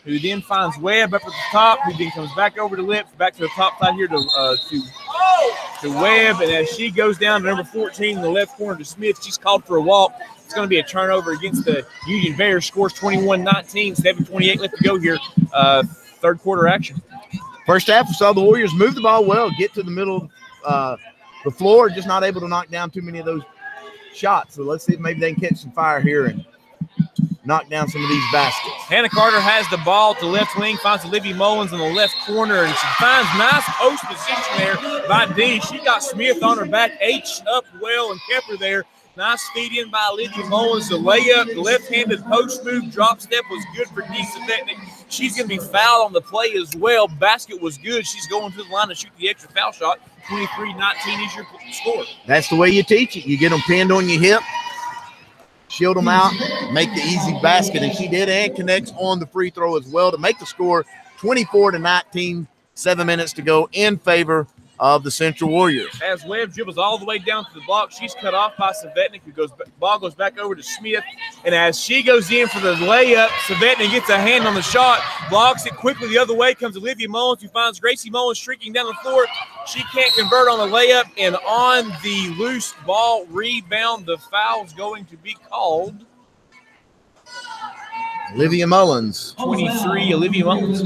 who then finds Webb up at the top, who then comes back over to Lips, back to the top side here to Webb, and as she goes down to number 14 in the left corner to Smith, she's called for a walk. It's going to be a turnover against the Union Bears. Scores 21-19, 7:28 left to go here. Third quarter action. First half, we saw the Warriors move the ball well, get to the middle of the floor, just not able to knock down too many of those shots. So let's see if maybe they can catch some fire here and knock down some of these baskets. Hannah Carter has the ball to left wing, finds Olivia Mullins in the left corner, and she finds nice post position there by D. She got Smith on her back, H up well and kept her there. Nice feed in by Olivia Mullins. The layup, the left-handed post move, drop step was good for D. Savetnik. She's going to be fouled on the play as well. Basket was good. She's going to the line to shoot the extra foul shot. 23-19 is your score. That's the way you teach it. You get them pinned on your hip, shield them out, make the easy basket, and she did, and connects on the free throw as well to make the score 24-19, 7 minutes to go in favor of the Central Warriors. As Webb dribbles all the way down to the block, she's cut off by Savetnik, who ball goes back over to Smith, and as she goes in for the layup, Savetnik gets a hand on the shot, blocks it quickly the other way, comes Olivia Mullins, who finds Gracie Mullins streaking down the floor. She can't convert on the layup, and on the loose ball rebound, the foul's going to be called. Olivia Mullins. 23, Olivia Mullins.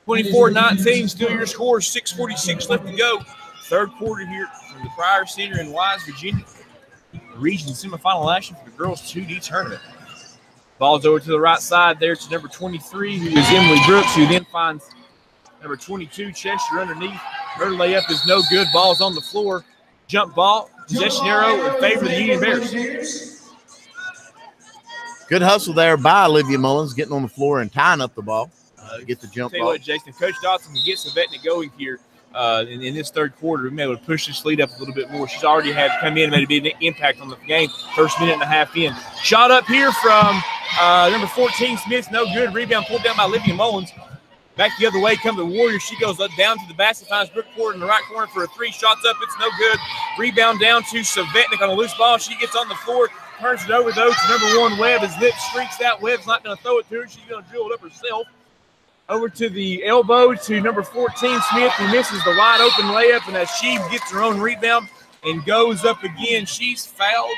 24-19, still your score, 6:46 left to go. Third quarter here from the Pryor Center in Wise, Virginia. Region semifinal action for the girls 2D tournament. Ball's over to the right side there to number 23, who is Emily Brooks, who then finds number 22, Chester, underneath. Her layup is no good. Ball's on the floor. Jump ball, possession arrow in favor of the Union Bears. Good hustle there by Olivia Mullins, getting on the floor and tying up the ball. Get the jump ball. What, Jason, Coach Dawson can get Savetnik going here in this third quarter. We may be able to push this lead up a little bit more. She's already had come in and made a big impact on the game. First minute and a half in. Shot up here from number 14, Smith. No good. Rebound pulled down by Olivia Mullins. Back the other way come the Warriors. She goes down to the basket, finds Brooke Porter in the right corner for a three. Shots up. It's no good. Rebound down to Savetnik on a loose ball. She gets on the floor. Turns it over, though, to number 1, Webb. As Lips streaks out, Webb's not going to throw it to her. She's going to drill it up herself. Over to the elbow to number 14, Smith, who misses the wide open layup. And as she gets her own rebound and goes up again, she's fouled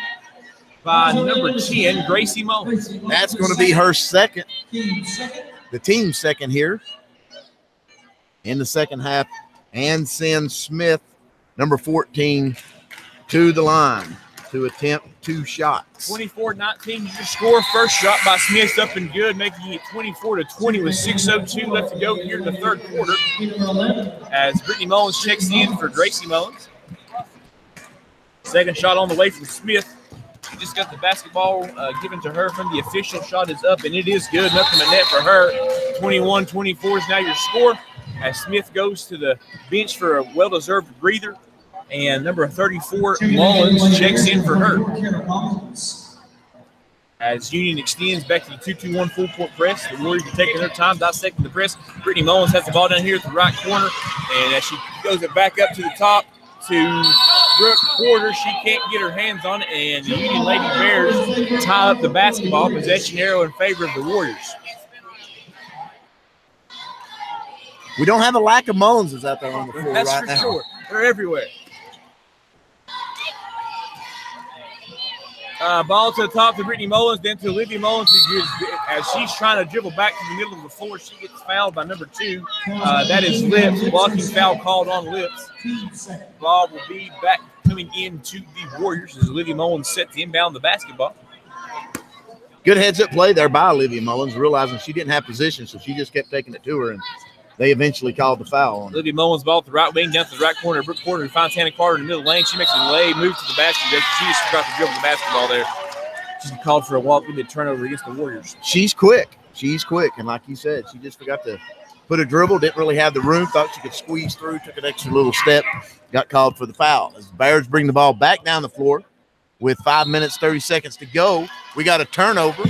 by number 10, Gracie Mullins. That's going to be her second, the team's second here in the second half, and send Smith, number 14, to the line to attempt 2 shots. 24-19 your score. First shot by Smith up and good, making it 24-20 with 6:02 left to go here in the third quarter. As Brittany Mullins checks in for Gracie Mullins. Second shot on the way from Smith. She just got the basketball given to her from the official. Shot is up, and it is good. Nothing but net for her. 21-24 is now your score. As Smith goes to the bench for a well-deserved breather. And number 34, Mullins, checks in for her. As Union extends back to the 2-2-1 full-court press, the Warriors are taking their time dissecting the press. Brittany Mullins has the ball down here at the right corner, and as she goes it back up to the top to Brooke Porter, she can't get her hands on it, and the Union Lady Bears tie up the basketball. Possession arrow in favor of the Warriors. We don't have a lack of Mullenses out there on the floor That's right for now. sure. They're everywhere. Ball to the top to Brittany Mullins, then to Olivia Mullins, as she's trying to dribble back to the middle of the floor. She gets fouled by number 2. That is Lips. Blocking foul called on Lips. Ball will be back coming into the Warriors as Olivia Mullins set to inbound the basketball. Good heads-up play there by Olivia Mullins, realizing she didn't have position, so she just kept taking it to her, and they eventually called the foul on her. Olivia Mullins ball to the right wing, down to the right corner. Brooke Porter, who finds Hannah Carter in the middle lane. She makes a lay, move to the basket. She just forgot to dribble the basketball there. She's called for a walk with a turnover against the Warriors. She's quick. She's quick, and like you said, she just forgot to put a dribble, didn't really have the room, thought she could squeeze through, took an extra little step, got called for the foul. As the Bears bring the ball back down the floor with 5 minutes, 30 seconds to go, we got a turnover.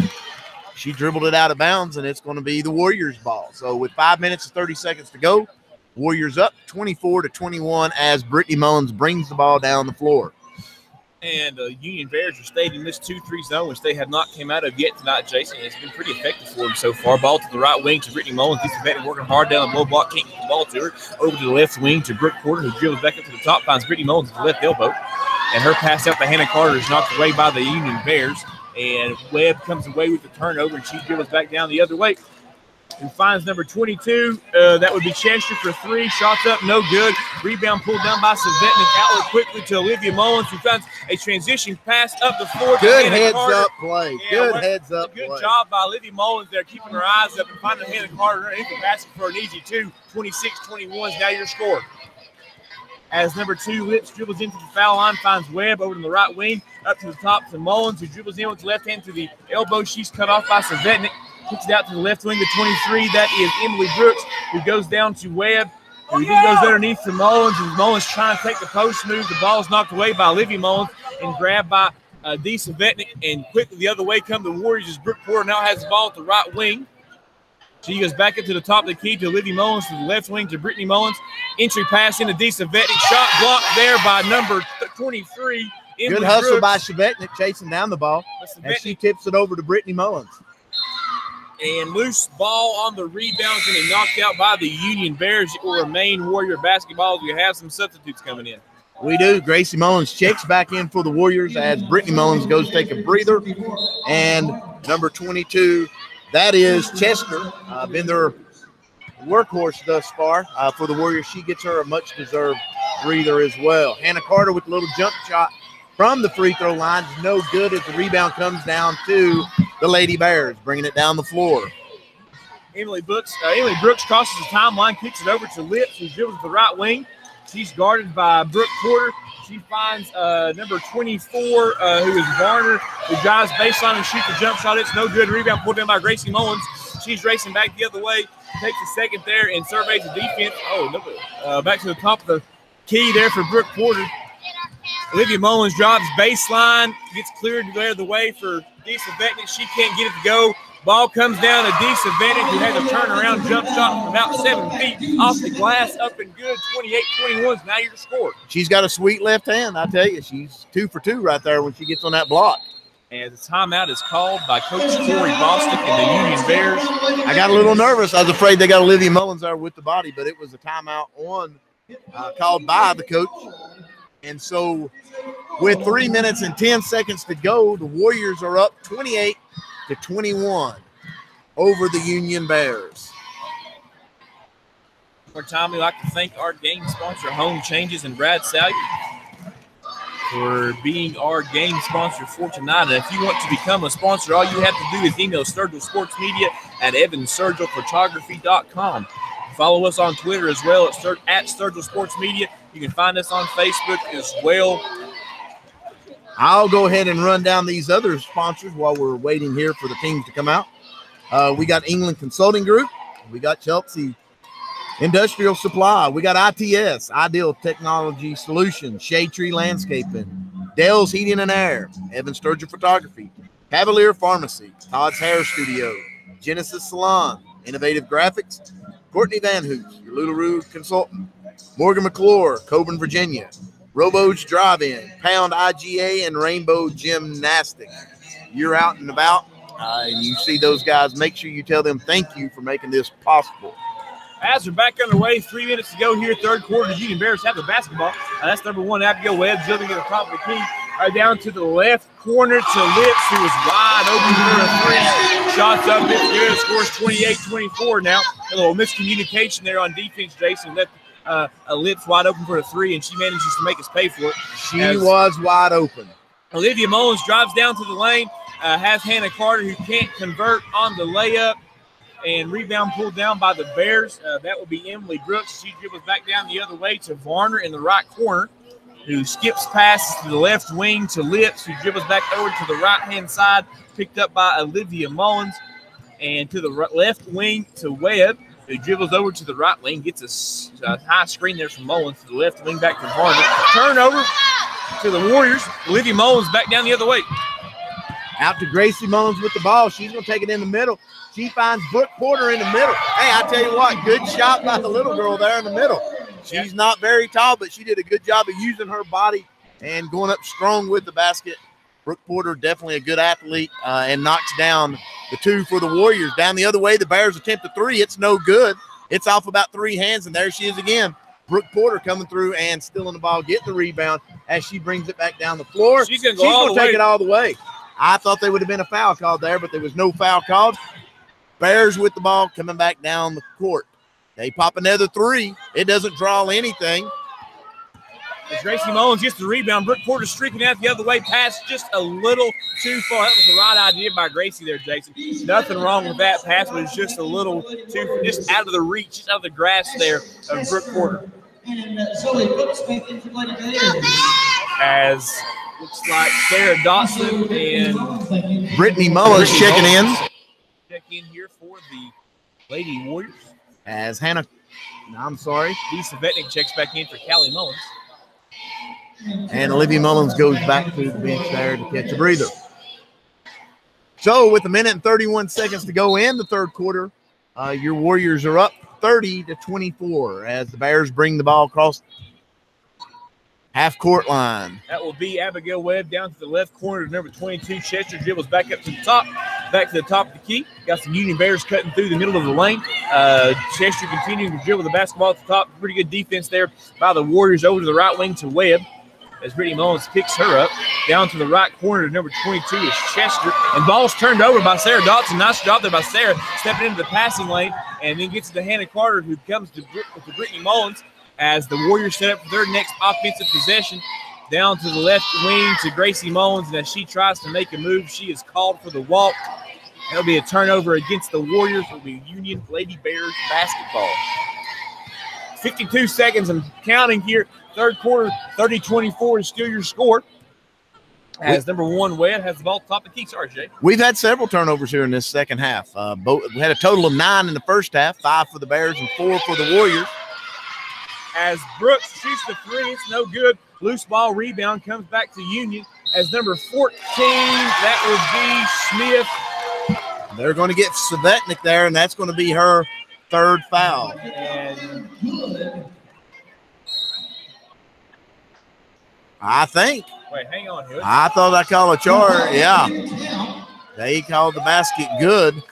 She dribbled it out of bounds, and it's going to be the Warriors' ball. So with 5 minutes and 30 seconds to go, Warriors up 24-21 as Brittany Mullins brings the ball down the floor. And Union Bears are staying in this 2-3 zone, which they have not came out of yet tonight, Jason. It's been pretty effective for them so far. Ball to the right wing to Brittany Mullins. These are working hard down the low block. Can't get the ball to her. Over to the left wing to Brooke Porter, who dribbles back up to the top. Finds Brittany Mullins at the left elbow. And her pass out to Hannah Carter is knocked away by the Union Bears. And Webb comes away with the turnover, and she dribbles back down the other way and finds number 22. That would be Chester for 3. Shots up, no good. Rebound pulled down by Savetnik. Outlet quickly to Olivia Mullins, who finds a transition pass up the floor. Good heads-up play. Good heads-up play. Good job by Olivia Mullins there, keeping her eyes up and finding Hannah Carter underneath the basket for an easy 2. 26-21 is now your score. As number 2, Lips dribbles into the foul line, finds Webb over to the right wing, up to the top to Mullins, who dribbles in with the left hand to the elbow. She's cut off by Savetnik. Kicks it out to the left wing to 23. That is Emily Brooks, who goes down to Webb, who then goes underneath to Mullins, and Mullins trying to take the post move. The ball is knocked away by Olivia Mullins and grabbed by Dee Savetnik, and quickly the other way come the Warriors as Brooke Porter now has the ball at the right wing. She goes back up to the top of the key to Olivia Mullins, to the left wing to Brittany Mullins. Entry pass into Dee Savetnik. Shot blocked there by number 23. Emily Good hustle Brooks. by Savetnik chasing down the ball, and she tips it over to Brittany Mullins. And loose ball on the rebound is going to be knocked out by the Union Bears. It will remain Warrior basketball. We have some substitutes coming in. We do. Gracie Mullins checks back in for the Warriors as Brittany Mullins goes take a breather. And number 22, that is Chester, been their workhorse thus far for the Warriors. She gets her a much-deserved breather as well. Hannah Carter with a little jump shot from the free throw line. No good as the rebound comes down to the Lady Bears, bringing it down the floor. Emily Brooks crosses the timeline, kicks it over to Lips, who dribbles to the right wing. She's guarded by Brooke Porter. She finds number 24, who is Varner, who drives baseline and shoots a jump shot. It's no good. Rebound pulled in by Gracie Mullins. She's racing back the other way, takes a second there and surveys the defense. Back to the top of the key there for Brooke Porter. Olivia Mullins drives baseline, gets cleared to the way for Dee Savetnik. She can't get it to go. Ball comes down to Dee Savetnik, who has a turnaround jump shot from about 7 feet off the glass, up and good. 28-21 is now your score. She's got a sweet left hand, I tell you. She's 2 for 2 right there when she gets on that block. And the timeout is called by Coach Corey Bostic and the Union Bears. I got a little nervous. I was afraid they got Olivia Mullins there with the body, but it was a timeout called by the coach. And so with 3 minutes and 10 seconds to go, the Warriors are up 28-21 over the Union Bears. One more time, we'd like to thank our game sponsor, Home Changes, and Brad Salyer for being our game sponsor for tonight. And if you want to become a sponsor, all you have to do is email Sturgill Sports Media at evanssurgillphotography.com. Follow us on Twitter as well at Sturgill Sports Media. You can find us on Facebook as well. I'll go ahead and run down these other sponsors while we're waiting here for the teams to come out. We got England Consulting Group. We got Chelsea Industrial Supply. We got ITS, Ideal Technology Solutions, Shade Tree Landscaping, Dell's Heating and Air, Evan Sturgill Photography, Cavalier Pharmacy, Todd's Hair Studio, Genesis Salon, Innovative Graphics, Courtney Van Hoos, your Lularoe consultant, Morgan McClure, Coburn, Virginia, Robo's Drive-In, Pound IGA, and Rainbow Gymnastics. You're out and about, and you see those guys, make sure you tell them thank you for making this possible. As we're back underway, 3 minutes to go here, third quarter. The Union Bears have the basketball. That's number 1, Abigail Webb, dribbling at the top of the key. Down to the left corner to Lips, who is wide open for a 3. Shots up, it's good. Scores 28-24 now. A little miscommunication there on defense, Jason. Left Lips wide open for a 3, and she manages to make us pay for it. She was wide open. Olivia Mullins drives down to the lane, has Hannah Carter, who can't convert on the layup. And rebound pulled down by the Bears. That will be Emily Brooks. She dribbles back down the other way to Varner in the right corner, who skips passes to the left wing to Lips, who dribbles back over to the right-hand side, picked up by Olivia Mullins. And to the left wing to Webb, who dribbles over to the right wing, gets a high screen there from Mullins to the left wing back to Varner. Turnover to the Warriors. Olivia Mullins back down the other way. Out to Gracie Mullins with the ball. She's going to take it in the middle. She finds Brooke Porter in the middle. Hey, I tell you what, good shot by the little girl there in the middle. She's not very tall, but she did a good job of using her body and going up strong with the basket. Brooke Porter, definitely a good athlete, and knocks down the 2 for the Warriors. Down the other way, the Bears attempt a 3. It's no good. It's off about 3 hands, and there she is again. Brooke Porter coming through and stealing the ball, getting the rebound as she brings it back down the floor. She's going to take it all the way. I thought there would have been a foul called there, but there was no foul called. Bears with the ball coming back down the court. They pop another 3. It doesn't draw anything. As Gracie Mullins gets the rebound, Brooke Porter streaking out the other way, pass just a little too far. That was the right idea by Gracie there, Jason. Nothing wrong with that pass, but it's just a little too, just out of the reach, just out of the grasp there of Brooke Porter. As looks like Sarah Dotson and Brittany Mullins checking in. Check in here for the Lady Warriors. As Hannah, Dee Savetnik checks back in for Callie Mullins. And Olivia Mullins goes back to the bench there to catch a breather. So with 1 minute and 31 seconds to go in the third quarter, your Warriors are up 30-24 as the Bears bring the ball across half-court line. That will be Abigail Webb down to the left corner to number 22. Chester dribbles back up to the top of the key. Got some Union Bears cutting through the middle of the lane. Chester continuing to dribble the basketball at the top. Pretty good defense there by the Warriors over to the right wing to Webb. As Brittany Mullins picks her up. Down to the right corner to number 22 is Chester. And ball's turned over by Sarah Dotson. Nice job there by Sarah, stepping into the passing lane. And then gets it to Hannah Carter, who comes to Brittany Mullins as the Warriors set up for their next offensive possession. Down to the left wing to Gracie Mullins. And as she tries to make a move, she is called for the walk. That'll be a turnover against the Warriors. It'll be Union Lady Bears basketball. 52 seconds and counting here. Third quarter, 30-24 is still your score. As number 1, Webb has the ball top of the key. Sorry, Jay. We've had several turnovers here in this second half. We had a total of 9 in the first half, 5 for the Bears and 4 for the Warriors. As Brooks shoots the 3, it's no good. Loose ball rebound comes back to Union. As number 14, that would be Smith. They're going to get Savetnik there, and that's going to be her third foul. And I think. Wait, hang on here. I thought I called a charge. Yeah. They called the basket good.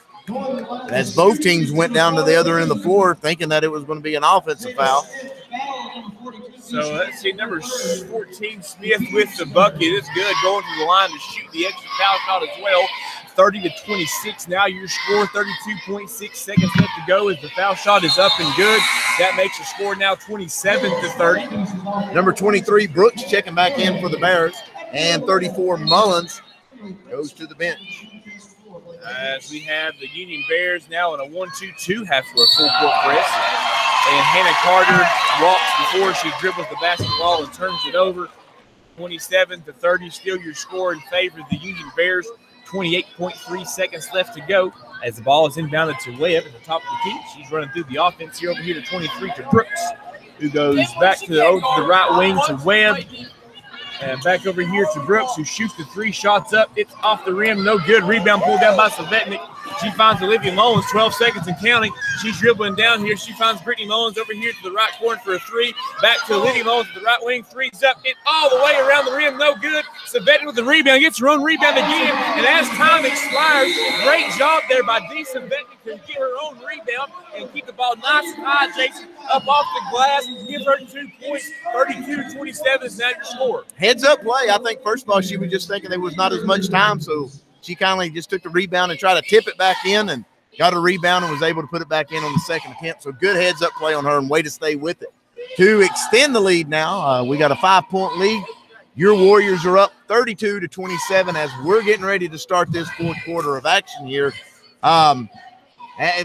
As both teams went down to the other end of the floor thinking that it was going to be an offensive foul. So let's see, number 14, Smith with the bucket. It's good, going to the line to shoot the extra foul shot as well. 30-26 now, your score, 32.6 seconds left to go as the foul shot is up and good. That makes your score now 27-30. Number 23, Brooks checking back in for the Bears, and 34, Mullins goes to the bench. As we have the Union Bears now in a 1-2-2 half-court full-court press. And Hannah Carter walks before she dribbles the basketball and turns it over. 27-30, still your score in favor of the Union Bears. 28.3 seconds left to go as the ball is inbounded to Webb at the top of the key. She's running through the offense here over here to 23 to Brooks, who goes back to the right wing to Webb. And back over here to Brooks, who shoots the 3 shots up. It's off the rim, no good. Rebound pulled down by Savetnik. She finds Olivia Mullins, 12 seconds and counting. She's dribbling down here. She finds Brittany Mullins over here to the right corner for a three. Back to Olivia Mullins at the right wing. Three's up. It all the way around the rim. No good. Savetti with the rebound. Gets her own rebound again. And as time expires, great job there by Dee Savetti to get her own rebound and keep the ball nice and high, Jason, up off the glass. Give her 2 points. 32-27 is now your score. Heads up play. I think, first of all, she was just thinking there was not as much time, so she kindly just took the rebound and tried to tip it back in and got a rebound and was able to put it back in on the second attempt. So good heads up play on her and way to stay with it. To extend the lead now, we got a 5-point lead. Your Warriors are up 32-27 as we're getting ready to start this fourth quarter of action here. And,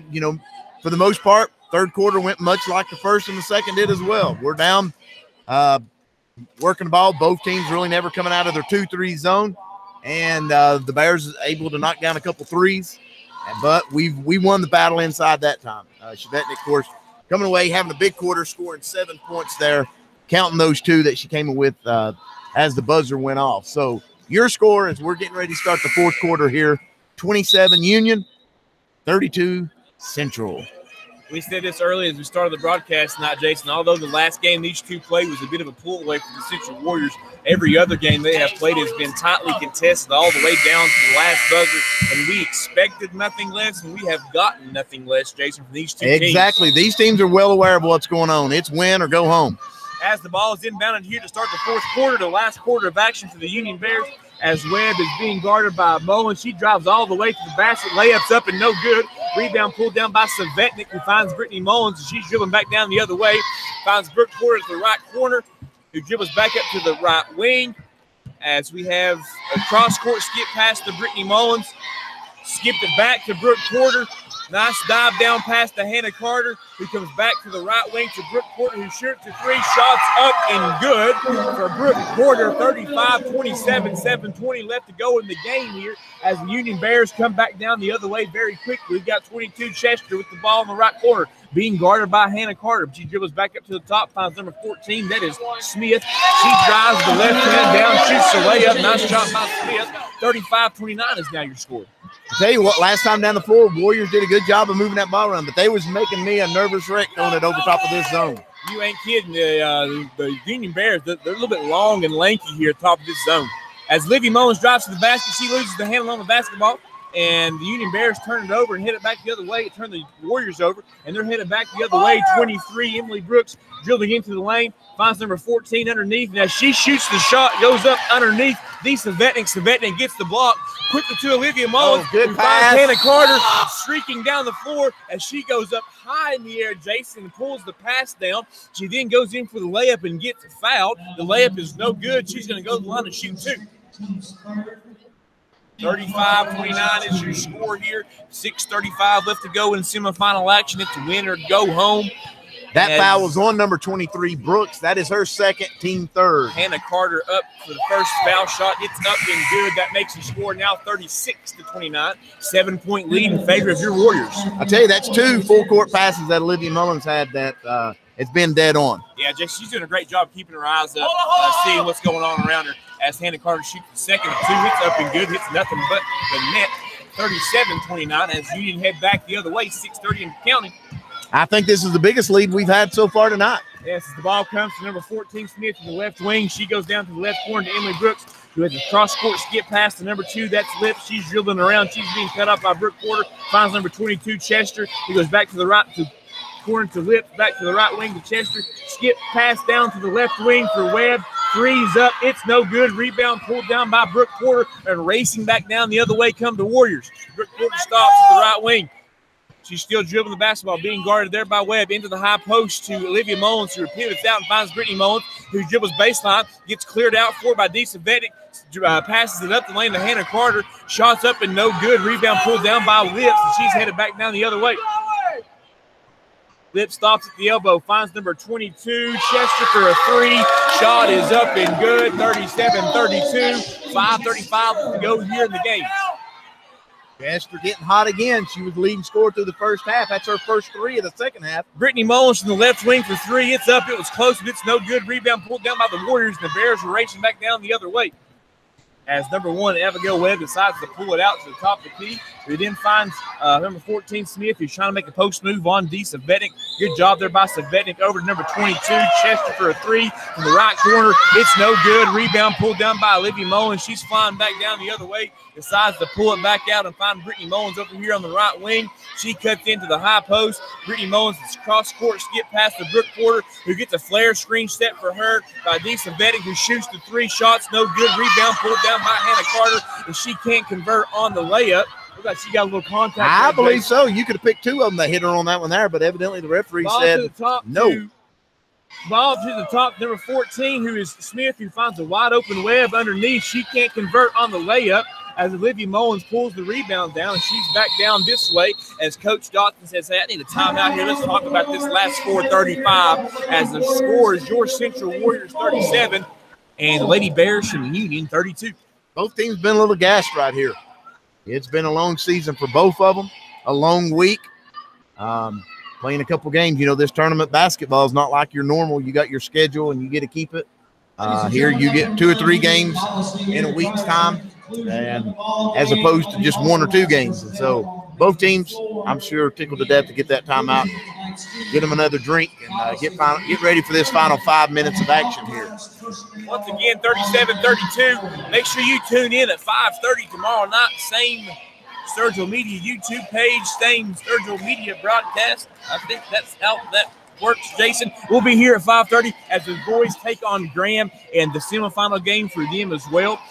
you know, for the most part, third quarter went much like the first and the second did as well. We're down working the ball. Both teams really never coming out of their 2-3 zone. And the Bears is able to knock down a couple threes. But we won the battle inside that time. Chevetnik, of course, coming away, having a big quarter, scoring 7 points there, counting those 2 that she came in with as the buzzer went off. So your score as we're getting ready to start the fourth quarter here, 27 Union, 32 Central. We said this early as we started the broadcast tonight, Jason. Although the last game these two played was a bit of a pull away from the Central Warriors, every other game they have played has been tightly contested all the way down to the last buzzer, and we expected nothing less, and we have gotten nothing less, Jason, from these two teams. Exactly. These teams are well aware of what's going on. It's win or go home. As the ball is inbounded here to start the fourth quarter, the last quarter of action for the Union Bears, as Webb is being guarded by Mullen. She drives all the way to the basket, layups up and no good. Rebound pulled down by Savetnik, who finds Brittany Mullins, and she's dribbling back down the other way. Finds Brooke Porter at the right corner, who dribbles back up to the right wing. As we have a cross-court skip pass to Brittany Mullins. Skipped it back to Brooke Porter. Nice dive down past to Hannah Carter, who comes back to the right wing to Brooke Porter, who shoots to 3 shots up and good for Brooke Porter. 35-27, 7:20 left to go in the game here as the Union Bears come back down the other way very quickly. We've got 22 Chester with the ball in the right corner, being guarded by Hannah Carter. She dribbles back up to the top, finds number 14. That is Smith. She drives the left hand down, shoots the layup. Nice shot by Smith. 35-29 is now your score. I tell you what, last time down the floor, Warriors did a good job of moving that ball around, but they was making me a nervous wreck on it over top of this zone. You ain't kidding. The Union Bears, they're a little bit long and lanky here at the top of this zone. As Livy Mullins drives to the basket, she loses the handle on the basketball, and the Union Bears turn it over and hit it back the other way. It turned the Warriors over, and they're headed back the other way. 23, Emily Brooks dribbling into the lane, finds number 14 underneath. Now she shoots the shot, goes up underneath. Savetnik gets the block. Quickly to Olivia Mullins, good who pass. finds Hannah Carter streaking down the floor as she goes up high in the air. Jason pulls the pass down. She then goes in for the layup and gets fouled. The layup is no good. She's going to go to the line and shoot 2. 35-29 is your score here. 6:35 left to go in semifinal action. It's a win or go home. That foul was on number 23, Brooks. That is her second, team third. Hannah Carter up for the first foul shot. It's up and good. That makes the score now 36-29. 7-point lead in favor of your Warriors. I tell you, that's 2 full-court passes that Olivia Mullins had that it's been dead on. Yeah, Jess, she's doing a great job keeping her eyes up, seeing what's going on around her. As Hannah Carter shoots the second of 2, hits up and good, hits nothing but the net. 37-29 as Union head back the other way, 6:30 and counting. I think this is the biggest lead we've had so far tonight. Yes, as the ball comes to number 14, Smith, to the left wing. She goes down to the left corner to Emily Brooks, who has a cross-court skip pass to number 2. That's Lips. She's dribbling around. She's being cut off by Brooke Porter. Finds number 22, Chester. He goes back to the right to corner to Lips, back to the right wing to Chester. Skip pass down to the left wing for Webb. Three's up. It's no good. Rebound pulled down by Brooke Porter, and racing back down the other way come the Warriors. Brooke Porter stops at the right wing. She's still dribbling the basketball, being guarded there by Webb into the high post to Olivia Mullins, who pivots out and finds Brittany Mullins, who dribbles baseline, gets cleared out for by Dee Savetnik, passes it up the lane to Hannah Carter, shots up and no good. Rebound pulled down by Lips, and she's headed back down the other way. Lips stops at the elbow, finds number 22, Chester for a 3. Shot is up and good, 37-32. 5:35 to go here in the game. Chester getting hot again. She was the leading scorer through the first half. That's her first 3 of the second half. Brittany Mullins from the left wing for 3. It's up. It was close, but it's no good. Rebound pulled down by the Warriors. The Bears are racing back down the other way. as number 1, Abigail Webb, decides to pull it out to the top of the key. He then finds number 14, Smith, who's trying to make a post move on D. Savetnik. Good job there by Savetnik. Over to number 22, Chester for a 3 from the right corner. It's no good. Rebound pulled down by Olivia Mullins. She's flying back down the other way. Decides to pull it back out and find Brittany Mullins over here on the right wing. She cuts into the high post. Brittany Mullins is cross-court skip past the Brooke Porter, who gets a flare screen set for her by D. Savetnik, who shoots the 3 shots. No good. Rebound pulled down by Hannah Carter, and she can't convert on the layup. Looks like she got a little contact. I believe so. You could have picked 2 of them that hit her on that one there, but evidently the referee said no. Ball to the top, number 14, who is Smith, who finds a wide-open Webb underneath. She can't convert on the layup as Olivia Mullins pulls the rebound down, and she's back down this way as Coach Dawson says, hey, I need a timeout here. Let's talk about this last score, 35, as the score is your Central Warriors 37 and the Lady Bears from Union 32. Both teams been a little gassed right here. It's been a long season for both of them, a long week. Playing a couple games. You know, this tournament basketball is not like your normal. You got your schedule and you get to keep it. Here you get 2 or 3 games in a week's time, and as opposed to just 1 or 2 games. And so both teams, I'm sure, tickled to death to get that timeout, get them another drink, and get ready for this final 5 minutes of action here. Once again, 37-32. Make sure you tune in at 5:30 tomorrow night. Same Sturgill Media YouTube page, same Sturgill Media broadcast. I think that's how that works, Jason. We'll be here at 5:30 as the boys take on Graham and the semifinal game for them as well.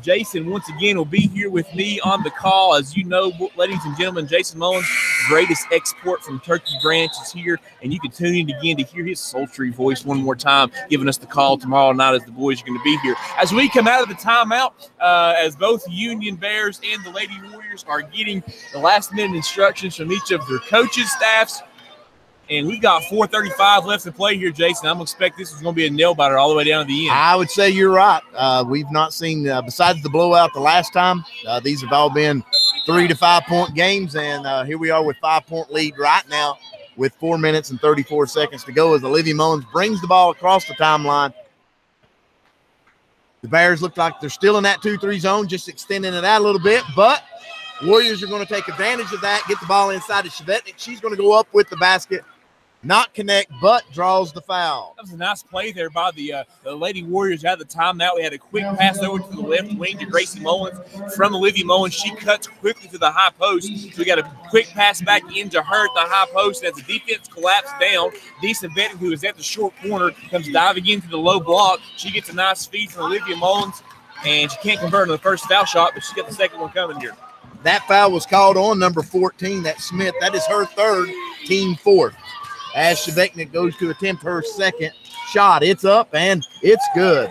Jason, once again, will be here with me on the call. As you know, ladies and gentlemen, Jason Mullins, greatest export from Turkey Branch, is here, and you can tune in again to hear his sultry voice one more time, giving us the call tomorrow night as the boys are going to be here. As we come out of the timeout, as both Union Bears and the Lady Warriors are getting the last-minute instructions from each of their coaches, staffs, and we've got 4:35 left to play here, Jason. I'm going to expect this is going to be a nail-biter all the way down to the end. I would say you're right. We've not seen, besides the blowout the last time, these have all been 3 to 5 point games, and here we are with 5-point lead right now with 4 minutes and 34 seconds to go as Olivia Mullins brings the ball across the timeline. The Bears look like they're still in that 2-3 zone, just extending it out a little bit, but Warriors are going to take advantage of that, get the ball inside to Savetnik. She's going to go up with the basket. Not connect, but draws the foul. That was a nice play there by the Lady Warriors at the timeout. We had a quick pass over to the left wing to Gracie Mullins from Olivia Mullins. She cuts quickly to the high post. So we got a quick pass back into her at the high post. As the defense collapsed down, Decent Benton, who is at the short corner, comes diving into the low block. She gets a nice feed from Olivia Mullins, and she can't convert on the first foul shot, but she got the second one coming here. That foul was called on number 14, that's Smith. That is her 3rd, team 4th. As Savetnik goes to attempt her second shot. It's up, and it's good.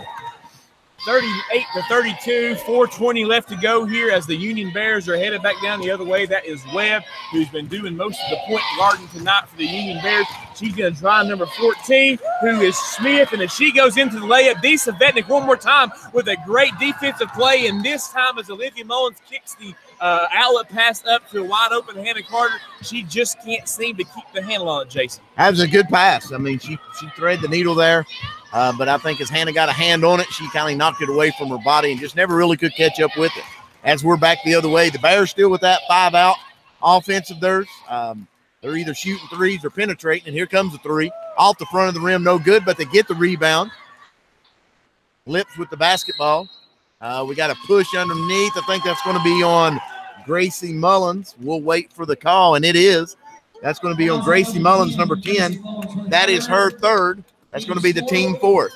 38-32, 4:20 left to go here as the Union Bears are headed back down the other way. That is Webb, who's been doing most of the point guarding tonight for the Union Bears. She's going to try number 14, who is Smith, and as she goes into the layup, D. Savetnik one more time with a great defensive play, and this time as Olivia Mullins kicks the outlet pass up to a wide-open Hannah Carter, she just can't seem to keep the handle on it, Jason. That was a good pass. I mean, she threaded the needle there. But I think as Hannah got a hand on it, she kind of knocked it away from her body and just never really could catch up with it. As we're back the other way, the Bears still with that 5-out offense of theirs. They're either shooting threes or penetrating, and here comes the 3. Off the front of the rim, no good, but they get the rebound. Lips with the basketball. We got a push underneath. I think that's going to be on Gracie Mullins. We'll wait for the call, and it is. That's going to be on Gracie Mullins, number 10. That is her 3rd. That's going to be the team 4th.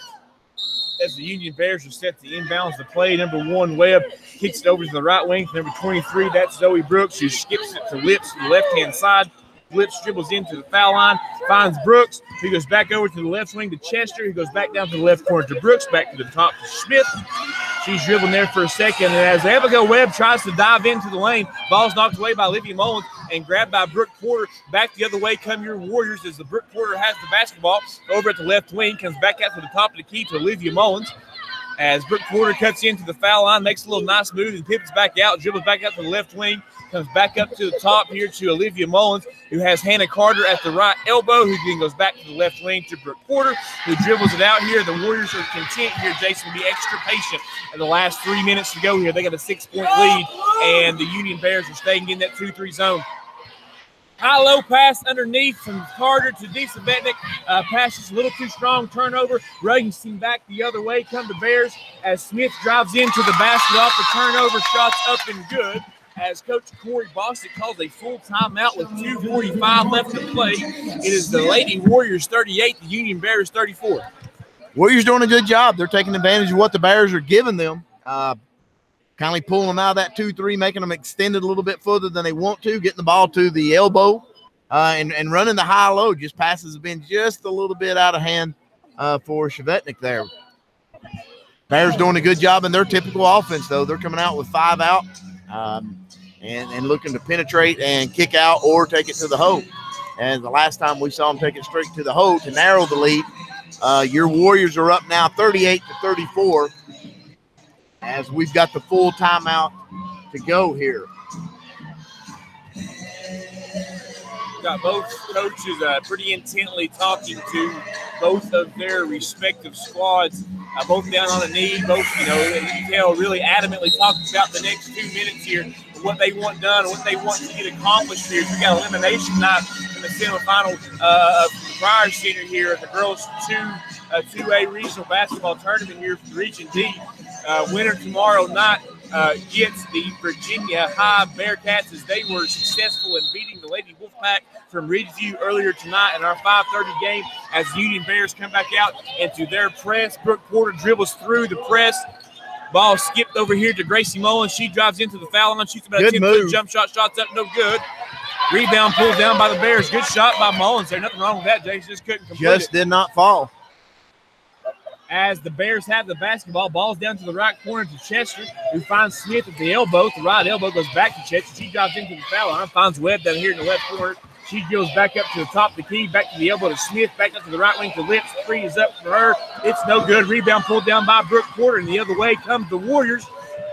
As the Union Bears are set to inbounds the play, number 1, Webb kicks it over to the right wing. Number 23, that's Zoe Brooks, who skips it to Lips to the left-hand side. Lips dribbles into the foul line, finds Brooks, who goes back over to the left wing to Chester, who goes back down to the left corner to Brooks, back to the top to Smith. She's dribbling there for a second, and as Abigail Webb tries to dive into the lane, ball's knocked away by Olivia Mullins and grabbed by Brooke Porter. Back the other way come your Warriors as the Brooke Porter has the basketball over at the left wing, comes back out to the top of the key to Olivia Mullins. As Brooke Porter cuts into the foul line, makes a little nice move and pivots back out, dribbles back out to the left wing, Comes back up to the top here to Olivia Mullins, who has Hannah Carter at the right elbow, who then goes back to the left wing to Brooke Porter, who dribbles it out here. The Warriors are content here, Jason, to be extra patient in the last 3 minutes to go here. They got a 6-point lead, and the Union Bears are staying in that 2-3 zone. High-low pass underneath from Carter to Disa Vetnik. Pass is a little too strong. Turnover. Racing back the other way. Come to Bears as Smith drives into the basket off the turnover. Shots up and good as Coach Corey Bostic calls a full timeout with 2:45 left to play. It is the Lady Warriors 38, the Union Bears 34. Warriors doing a good job. They're taking advantage of what the Bears are giving them. Kind of pulling them out of that 2-3, making them extend it a little bit further than they want to, getting the ball to the elbow and running the high-low. Just passes have been just a little bit out of hand for Shvetnik there. Bears doing a good job in their typical offense, though. They're coming out with 5 out and looking to penetrate and kick out or take it to the hole. And the last time we saw them take it straight to the hole to narrow the lead. Your Warriors are up now 38-34. As we've got the full timeout to go here. Got both coaches pretty intently talking to both of their respective squads, both down on a knee, both, you can tell, really adamantly talking about the next 2 minutes here, what they want done, what they want to get accomplished here. We got elimination night in the semifinal of the Friars Center here at the girls 2A regional basketball tournament here for Region D. Winner tomorrow night gets the Virginia High Bearcats as they were successful in beating the Lady Wolfpack from Ridgeview earlier tonight in our 5:30 game as Union Bears come back out into their press. Brooke Porter dribbles through the press. Ball skipped over here to Gracie Mullins. She drives into the foul line, shoots about a 10-foot jump shot. Shots up, no good. Rebound pulled down by the Bears. Good shot by Mullins there. Nothing wrong with that, Jason. Just couldn't complete it. Did not fall. As the Bears have the basketball, ball's down to the right corner to Chester, who finds Smith at the elbow. The right elbow goes back to Chester. She drives into the foul line, finds Webb down here in the left corner. She goes back up to the top of the key, back to the elbow to Smith, back up to the right wing to Lips. 3 is up for her. It's no good. Rebound pulled down by Brooke Porter, and the other way comes the Warriors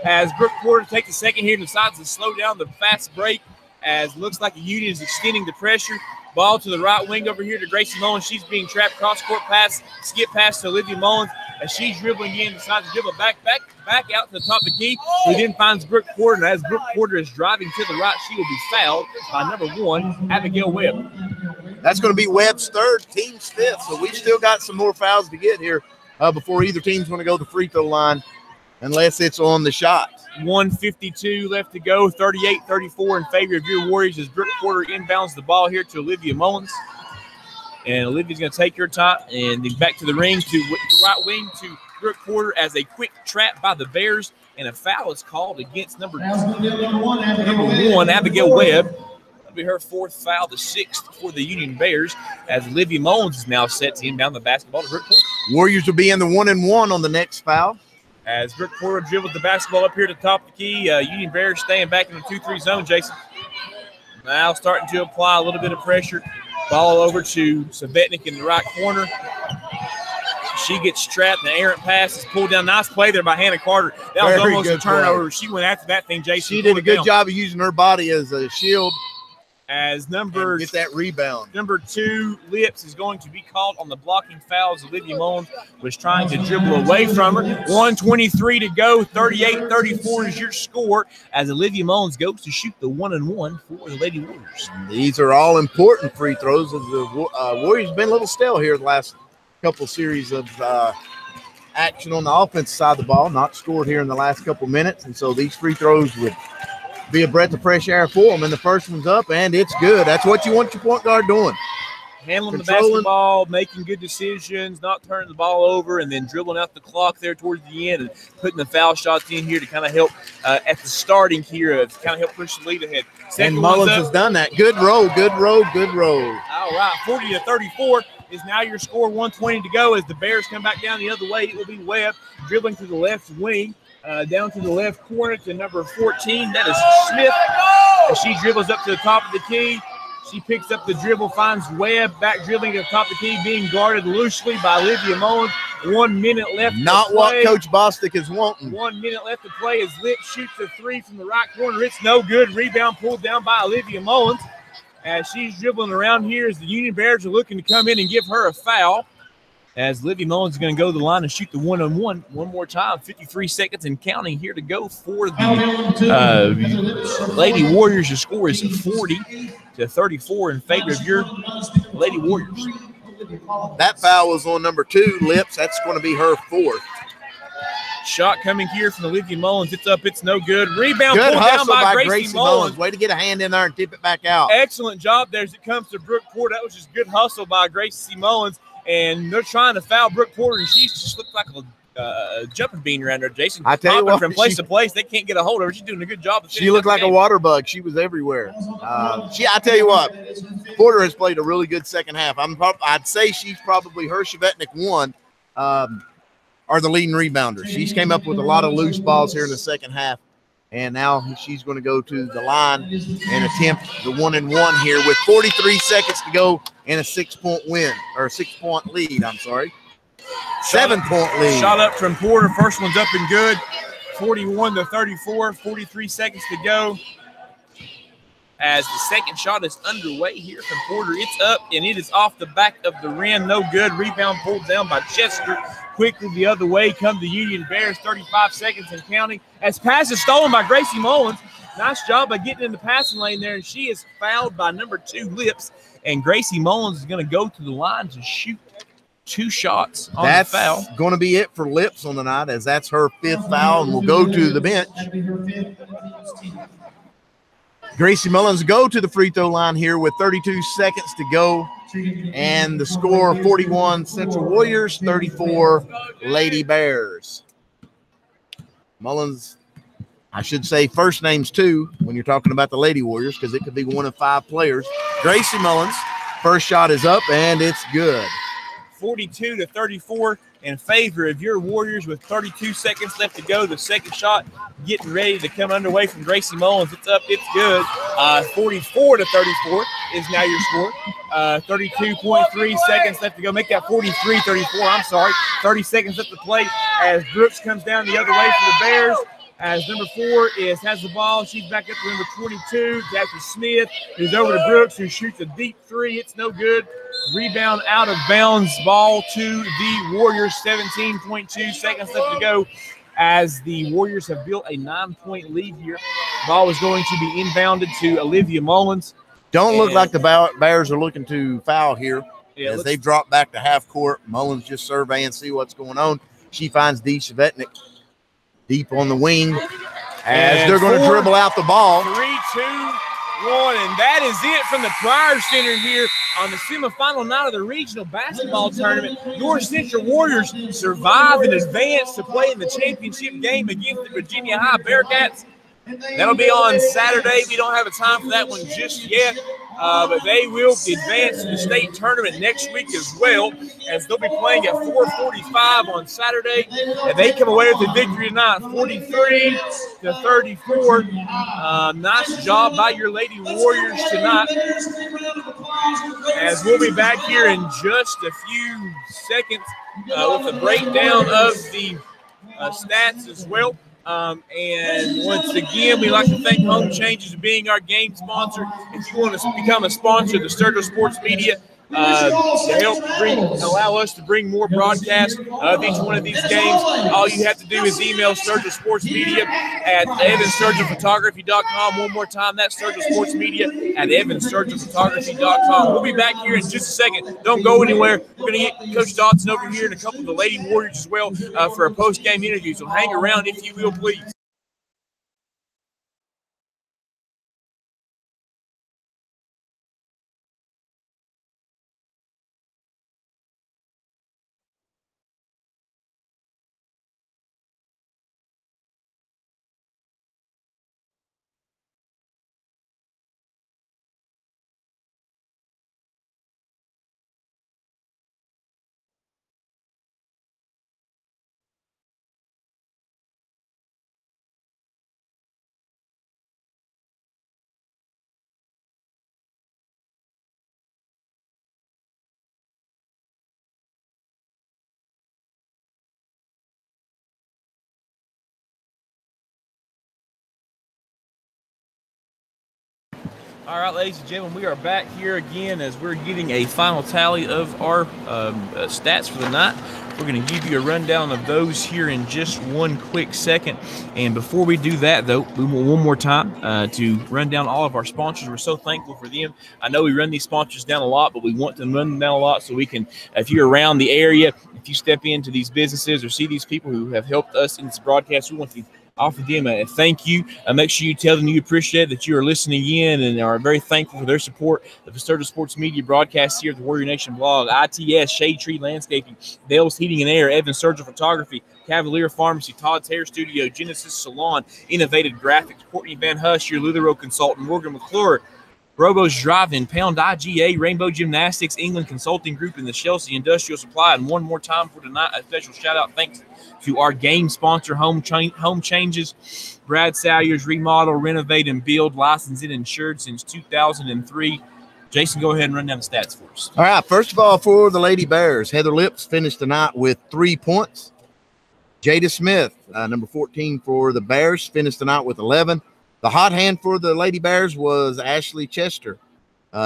as Brooke Porter takes a second here and decides to slow down the fast break as looks like the Union is extending the pressure. Ball to the right wing over here to Gracie Mullins. She's being trapped. Cross-court pass, skip pass to Olivia Mullins. As she's dribbling in, decides to dribble back out to the top of the key, who then finds Brooke Porter. And as Brooke Porter is driving to the right, she will be fouled by number 1, Abigail Webb. That's going to be Webb's third, team's fifth. So we've still got some more fouls to get here before either team's going to go to the free throw line, unless it's on the shot. 1:52 left to go, 38-34 in favor of your Warriors as Brooke Porter inbounds the ball here to Olivia Mullins. And Olivia's going to take her top and then back to the ring to the right wing to Brooke Porter as a quick trap by the Bears. And a foul is called against number 1, Abigail Webb. That'll be her 4th foul, the 6th for the Union Bears, as Olivia Mullins is now set to inbound the basketball to Brooke Porter. Warriors will be in the 1-and-1 on the next foul. As Brooke Porter dribbles the basketball up here to the top of the key, Union Bears staying back in the 2-3 zone, Jason. Now starting to apply a little bit of pressure. Ball over to Savetnik in the right corner. She gets trapped. The errant pass is pulled down. Nice play there by Hannah Carter. That was almost a turnover. She went after that thing, Jason. She did a good job of using her body as a shield. As get that rebound. Number 2, Lips, is going to be called on the blocking fouls. Olivia Mullins was trying to dribble away from her. 1:23 to go. 38-34 is your score as Olivia Mullins goes to shoot the 1-and-1 for the Lady Warriors. These are all important free throws. As the Warriors have been a little stale here the last couple series of action on the offensive side of the ball. Not scored here in the last couple minutes, and so these free throws would be a breath of fresh air for them. And the first one's up, and it's good. That's what you want your point guard doing. Handling the basketball, making good decisions, not turning the ball over, and then dribbling out the clock there towards the end and putting the foul shots in here to kind of help at the starting here to kind of help push the lead ahead. And Mullins has done that. Good roll, good roll, good roll. All right, 40-34 is now your score. 1:20 to go as the Bears come back down the other way. It will be Webb dribbling to the left wing. Down to the left corner to number 14. That is Smith. As she dribbles up to the top of the key. She picks up the dribble, finds Webb back dribbling to the top of the key, being guarded loosely by Olivia Mullins. 1 minute left. Not what Coach Bostic is wanting. 1 minute left to play as Lips shoots a three from the right corner. It's no good. Rebound pulled down by Olivia Mullins as she's dribbling around here as the Union Bears are looking to come in and give her a foul. As Olivia Mullins is going to go to the line and shoot the one-on-one one more time. 53 seconds and counting here to go for the Lady Warriors. The score is 40-34 in favor of your Lady Warriors. That foul was on number 2, Lips. That's going to be her 4th. Shot coming here from Olivia Mullins. It's up. It's no good. Rebound good pulled hustle down by Gracie Mullins. Way to get a hand in there and tip it back out. Excellent job there as it comes to Brooke Porter. That was just good hustle by Gracie Mullins. And they're trying to foul Brooke Porter, and she just looked like a jumping bean around there, Jason. I tell you what, from place to place, they can't get a hold of her. She's doing a good job. She looked like a water bug. She was everywhere. I tell you what, Porter has played a really good second half. I'd say she's probably her Chevetnik 1 are the leading rebounder. She's came up with a lot of loose balls here in the second half, and now she's going to go to the line and attempt the 1-and-1 here with 43 seconds to go and a 6-point win, or a 6-point lead, I'm sorry. 7-point lead. Shot up from Porter. First one's up and good. 41-34, 43 seconds to go. As the second shot is underway here from Porter. It's up, and it is off the back of the rim. No good. Rebound pulled down by Chester. Quickly the other way come the Union Bears. 35 seconds and counting. As pass is stolen by Gracie Mullins. Nice job by getting in the passing lane there, and she is fouled by number 2, Lips. And Gracie Mullins is going to go to the line to shoot 2 shots on the foul. That's going to be it for Lips on the night, as that's her 5th foul, and will go to the bench. Gracie Mullins go to the free throw line here with 32 seconds to go. And the score, 41 Central Warriors, 34 Lady Bears. Mullins, I should say first names 2 when you're talking about the Lady Warriors, because it could be 1 of 5 players. Gracie Mullins, first shot is up, and it's good. 42-34 in favor of your Warriors with 32 seconds left to go. The second shot getting ready to come underway from Gracie Mullins. It's up. It's good. 44-34 is now your score. 32.3 seconds left to go. Make that 43-34. I'm sorry. 30 seconds left to play as Brooks comes down the other way for the Bears. As number 4 has the ball. She's back up to number 22, Jackie Smith, who's over to Brooks, who shoots a deep 3. It's no good. Rebound out of bounds. Ball to the Warriors. 17.2 seconds left to go as the Warriors have built a 9-point lead here. Ball is going to be inbounded to Olivia Mullins. Don't look like the Bears are looking to foul here, as they've dropped back to half court. Mullins just surveying, see what's going on. She finds Dee Chevetnik deep on the wing as they're going to dribble out the ball. 3, 2, 1, and that is it from the Pryor Center here on the semifinal night of the regional basketball tournament. Your Central Warriors survive and advance to play in the championship game against the Virginia High Bearcats. That'll be on Saturday. We don't have a time for that one just yet, but they will advance to the state tournament next week as well, as they'll be playing at 4:45 on Saturday, and they come away with a victory tonight, 43-34. Nice job by your Lady Warriors tonight, as we'll be back here in just a few seconds with a breakdown of the stats as well. And once again, we'd like to thank Home Changes for being our game sponsor. If you want to become a sponsor of the Sturgill Sports Media to help allow us to bring more broadcasts of each one of these games, all you have to do is email Sturgill Sports Media at evansturgillphotography.com. One more time, that's Sturgill Sports Media at evansturgillphotography.com. We'll be back here in just a second. Don't go anywhere. We're going to get Coach Dodson over here and a couple of the Lady Warriors as well for a post-game interview. So hang around if you will, please. All right, ladies and gentlemen, we are back here again as we're getting a final tally of our stats for the night. We're going to give you a rundown of those here in just one quick second. And before we do that, though, we want one more time to run down all of our sponsors. We're so thankful for them. I know we run these sponsors down a lot, but we want to run them down a lot so we can, if you're around the area, if you step into these businesses or see these people who have helped us in this broadcast, we want to offer them a thank you. Make sure you tell them you appreciate that you are listening in and are very thankful for their support of the Sturgill Sports Media broadcast here at the Warrior Nation blog. ITS, Shade Tree Landscaping, Dale's Heating and Air, Evans Surgical Photography, Cavalier Pharmacy, Todd's Hair Studio, Genesis Salon, Innovative Graphics, Courtney Van Hush, your Luther Road consultant, Morgan McClure, Robo's Drive-In, Pound IGA, Rainbow Gymnastics, England Consulting Group, and the Chelsea Industrial Supply. And one more time for tonight, a special shout-out thanks to our game sponsor, Home Changes, Brad Salyers, remodel, renovate, and build, licensed and insured since 2003. Jason, go ahead and run down the stats for us. All right, first of all, for the Lady Bears, Heather Lips finished the night with 3 points. Jada Smith, number 14 for the Bears, finished the night with 11. The hot hand for the Lady Bears was Ashley Chester.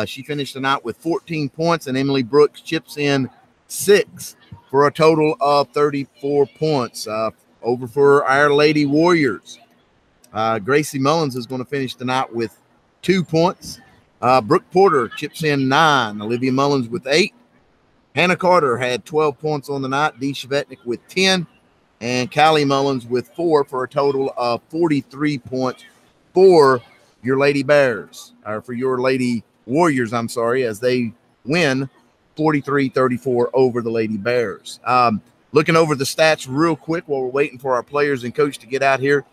She finished the night with 14 points, and Emily Brooks chips in 6 for a total of 34 points. Over for our Lady Warriors, Gracie Mullins is going to finish the night with 2 points. Brooke Porter chips in 9. Olivia Mullins with 8. Hannah Carter had 12 points on the night. Dee Shvetnik with 10. And Callie Mullins with 4 for a total of 43 points for your Lady Bears, or for your Lady Warriors, I'm sorry, as they win 43-34 over the Lady Bears. Looking over the stats real quick while we're waiting for our players and coach to get out here.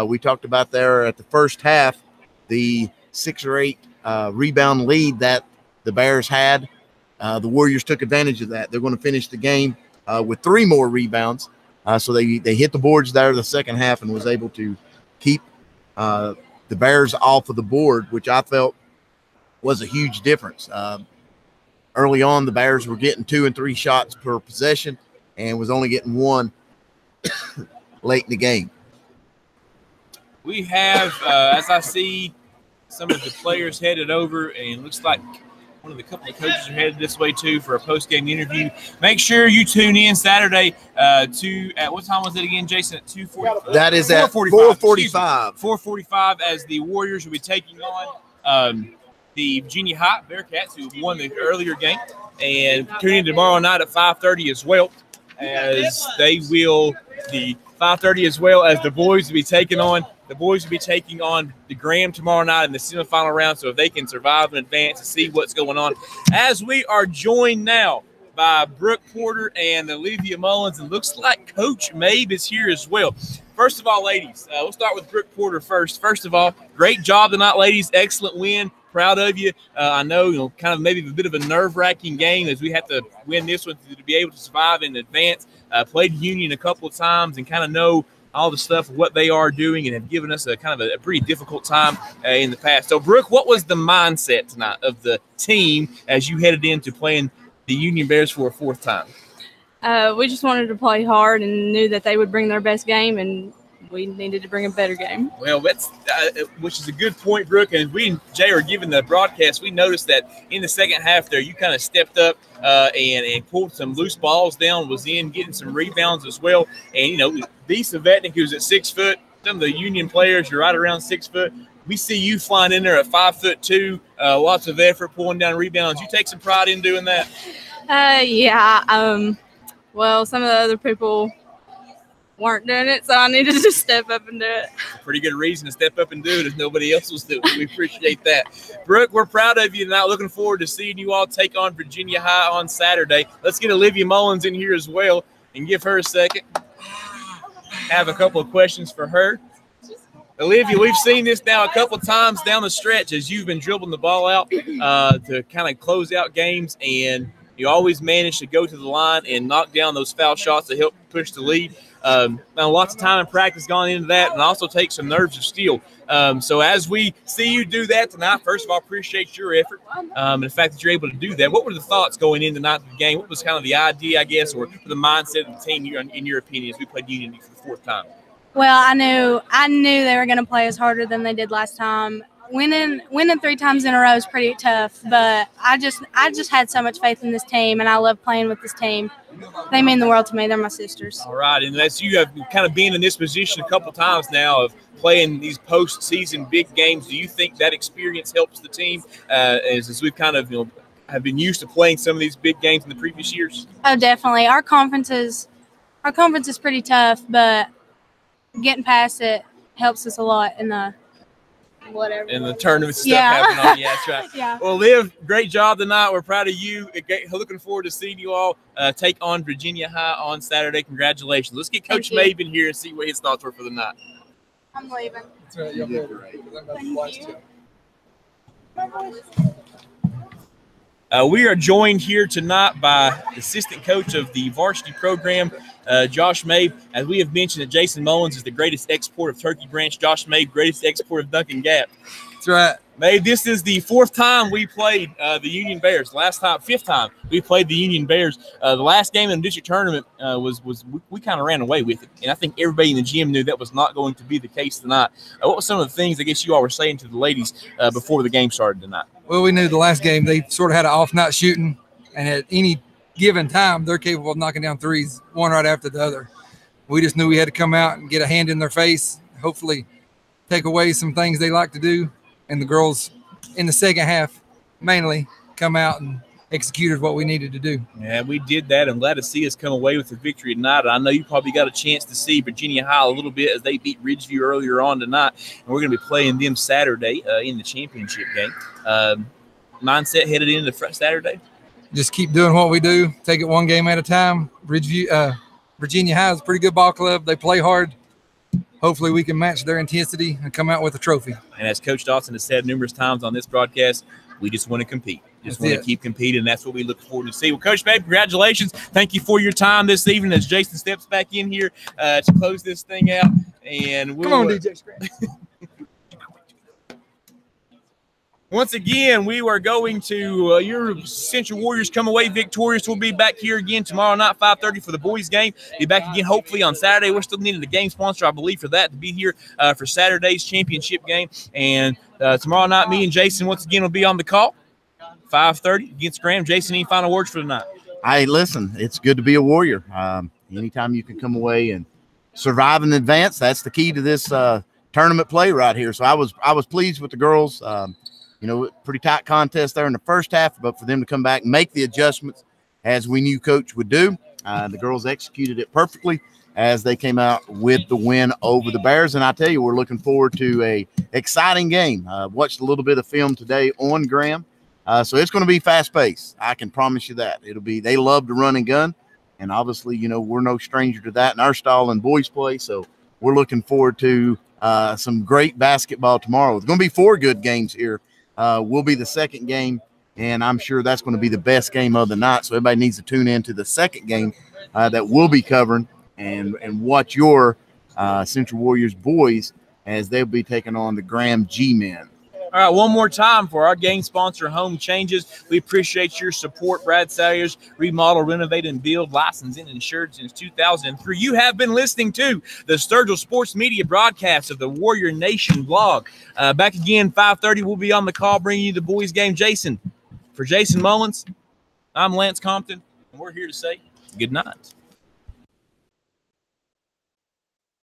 We talked about there at the first half, the 6 or 8 rebound lead that the Bears had. The Warriors took advantage of that. They're going to finish the game with 3 more rebounds. So they hit the boards there the second half and was able to keep the Bears off of the board, which I felt was a huge difference. Early on, the Bears were getting 2 and 3 shots per possession and was only getting 1 late in the game. We have, as I see, some of the players headed over, and it looks like one of the couple of coaches are headed this way too for a post-game interview. Make sure you tune in Saturday at what time was it again, Jason? At 2:45. That is at 4:45. 4:45 as the Warriors will be taking on the Virginia High Bearcats, who won the earlier game, and tune in tomorrow night at 5:30 as well, as they will the 5:30 as well as the boys will be taking on. The boys will be taking on the Graham tomorrow night in the semifinal round, so if they can survive and advance and see what's going on. As we are joined now by Brooke Porter and Olivia Mullins, and looks like Coach Mabe is here as well. First of all, ladies, we'll start with Brooke Porter first. First of all, great job tonight, ladies. Excellent win. Proud of you. I know, kind of maybe a bit of a nerve-wracking game as we have to win this one to be able to survive and advance. Played Union a couple of times and kind of know all the stuff, what they are doing, and have given us a kind of a pretty difficult time in the past. So, Brooke, what was the mindset tonight of the team as you headed into playing the Union Bears for a 4th time? We just wanted to play hard and knew that they would bring their best game, and we needed to bring a better game. Well, that's which is a good point, Brooke. And we and Jay are giving the broadcast. We noticed that in the second half there, you kind of stepped up and pulled some loose balls down, was in getting some rebounds as well. And, you know, Dee Shvetnik, who's at 6 foot, some of the Union players, you're right around 6 foot. We see you flying in there at 5'2", lots of effort, pulling down rebounds. You take some pride in doing that? Yeah. Well, some of the other people weren't doing it, so I needed to step up and do it. Pretty good reason to step up and do it if nobody else was doing it. We appreciate that. Brooke, we're proud of you tonight. Looking forward to seeing you all take on Virginia High on Saturday. Let's get Olivia Mullins in here as well and give her a second. Have a couple of questions for her. Olivia, we've seen this now a couple of times down the stretch as you've been dribbling the ball out to kind of close out games, and you always manage to go to the line and knock down those foul shots to help push the lead. Now, lots of time and practice gone into that, and also take some nerves of steel. So as we see you do that tonight, first of all, appreciate your effort and the fact that you're able to do that. What were the thoughts going into tonight's game? What was kind of the idea, I guess, or the mindset of the team, in your opinion, as we played Union for the 4th time? Well, I knew they were going to play us harder than they did last time. winning 3 times in a row is pretty tough, but I just had so much faith in this team, and I love playing with this team. They mean the world to me. They're my sisters. All right, and as you have kind of been in this position a couple times now of playing these postseason big games, do you think that experience helps the team as we've kind of have been used to playing some of these big games in the previous years? Oh, definitely. Our conference is pretty tough, but getting past it helps us a lot in the whatever. And the tournament stuff Yeah. happening. Yeah, that's right. Yeah. Well, Liv, great job tonight. We're proud of you. Looking forward to seeing you all take on Virginia High on Saturday. Congratulations. Let's get Coach Mabe in here and see what his thoughts were for the night. I'm leaving. That's right. You did great. Thank you. We are joined here tonight by assistant coach of the varsity program, Josh Mabe. As we have mentioned, that Jason Mullins is the greatest export of Turkey Branch. Josh Mabe, greatest export of Duncan Gap. That's right. Mabe, this is the 4th time we played the Union Bears. Last time, 5th time we played the Union Bears. The last game in the district tournament we kind of ran away with it, and I think everybody in the gym knew that was not going to be the case tonight. What were some of the things I guess you all were saying to the ladies before the game started tonight? Well, we knew the last game they sort of had an off night shooting, and at any given time they're capable of knocking down threes one right after the other. We just knew we had to come out and get a hand in their face, hopefully take away some things they like to do. And the girls in the second half mainly come out and executed what we needed to do. Yeah, we did that. I'm glad to see us come away with the victory tonight. I know you probably got a chance to see Virginia High a little bit as they beat Ridgeview earlier on tonight. And we're going to be playing them Saturday in the championship game. Mindset headed into Saturday? Just keep doing what we do. Take it one game at a time. Virginia High is a pretty good ball club. They play hard. Hopefully we can match their intensity and come out with a trophy. And as Coach Dawson has said numerous times on this broadcast, we just want to compete. Just want to keep competing, and that's what we look forward to see. Well, Coach Mabe, congratulations. Thank you for your time this evening as Jason steps back in here to close this thing out. And we'll, come on, DJ Scratch. Once again, we are going to your Central Warriors come away victorious. We'll be back here again tomorrow night, 5:30 for the boys' game. Be back again hopefully on Saturday. We're still needing a game sponsor, I believe, for that to be here for Saturday's championship game. And tomorrow night, me and Jason once again will be on the call, 5:30 against Graham. Jason, any final words for tonight? Hey, listen, it's good to be a Warrior. Anytime you can come away and survive and advance, that's the key to this tournament play right here. So I was pleased with the girls. Pretty tight contest there in the first half, but for them to come back and make the adjustments as we knew Coach would do. The girls executed it perfectly as they came out with the win over the Bears. And I tell you, we're looking forward to a exciting game. Watched a little bit of film today on Graham. So it's going to be fast-paced. I can promise you that. They love to run and gun. And obviously, we're no stranger to that in our style and boys play. So we're looking forward to some great basketball tomorrow. It's going to be 4 good games here. Will be the second game, and I'm sure that's going to be the best game of the night. So everybody needs to tune in to the second game that we'll be covering and watch your Central Warriors boys as they'll be taking on the Graham G-men. All right, one more time for our game sponsor, Home Changes. We appreciate your support. Brad Salyers, remodel, renovate, and build, licensed and insured since 2003. You have been listening to the Sturgill Sports Media broadcast of the Warrior Nation vlog. Back again, 5:30. We'll be on the call bringing you the boys' game. For Jason Mullins, I'm Lance Compton, and we're here to say good night.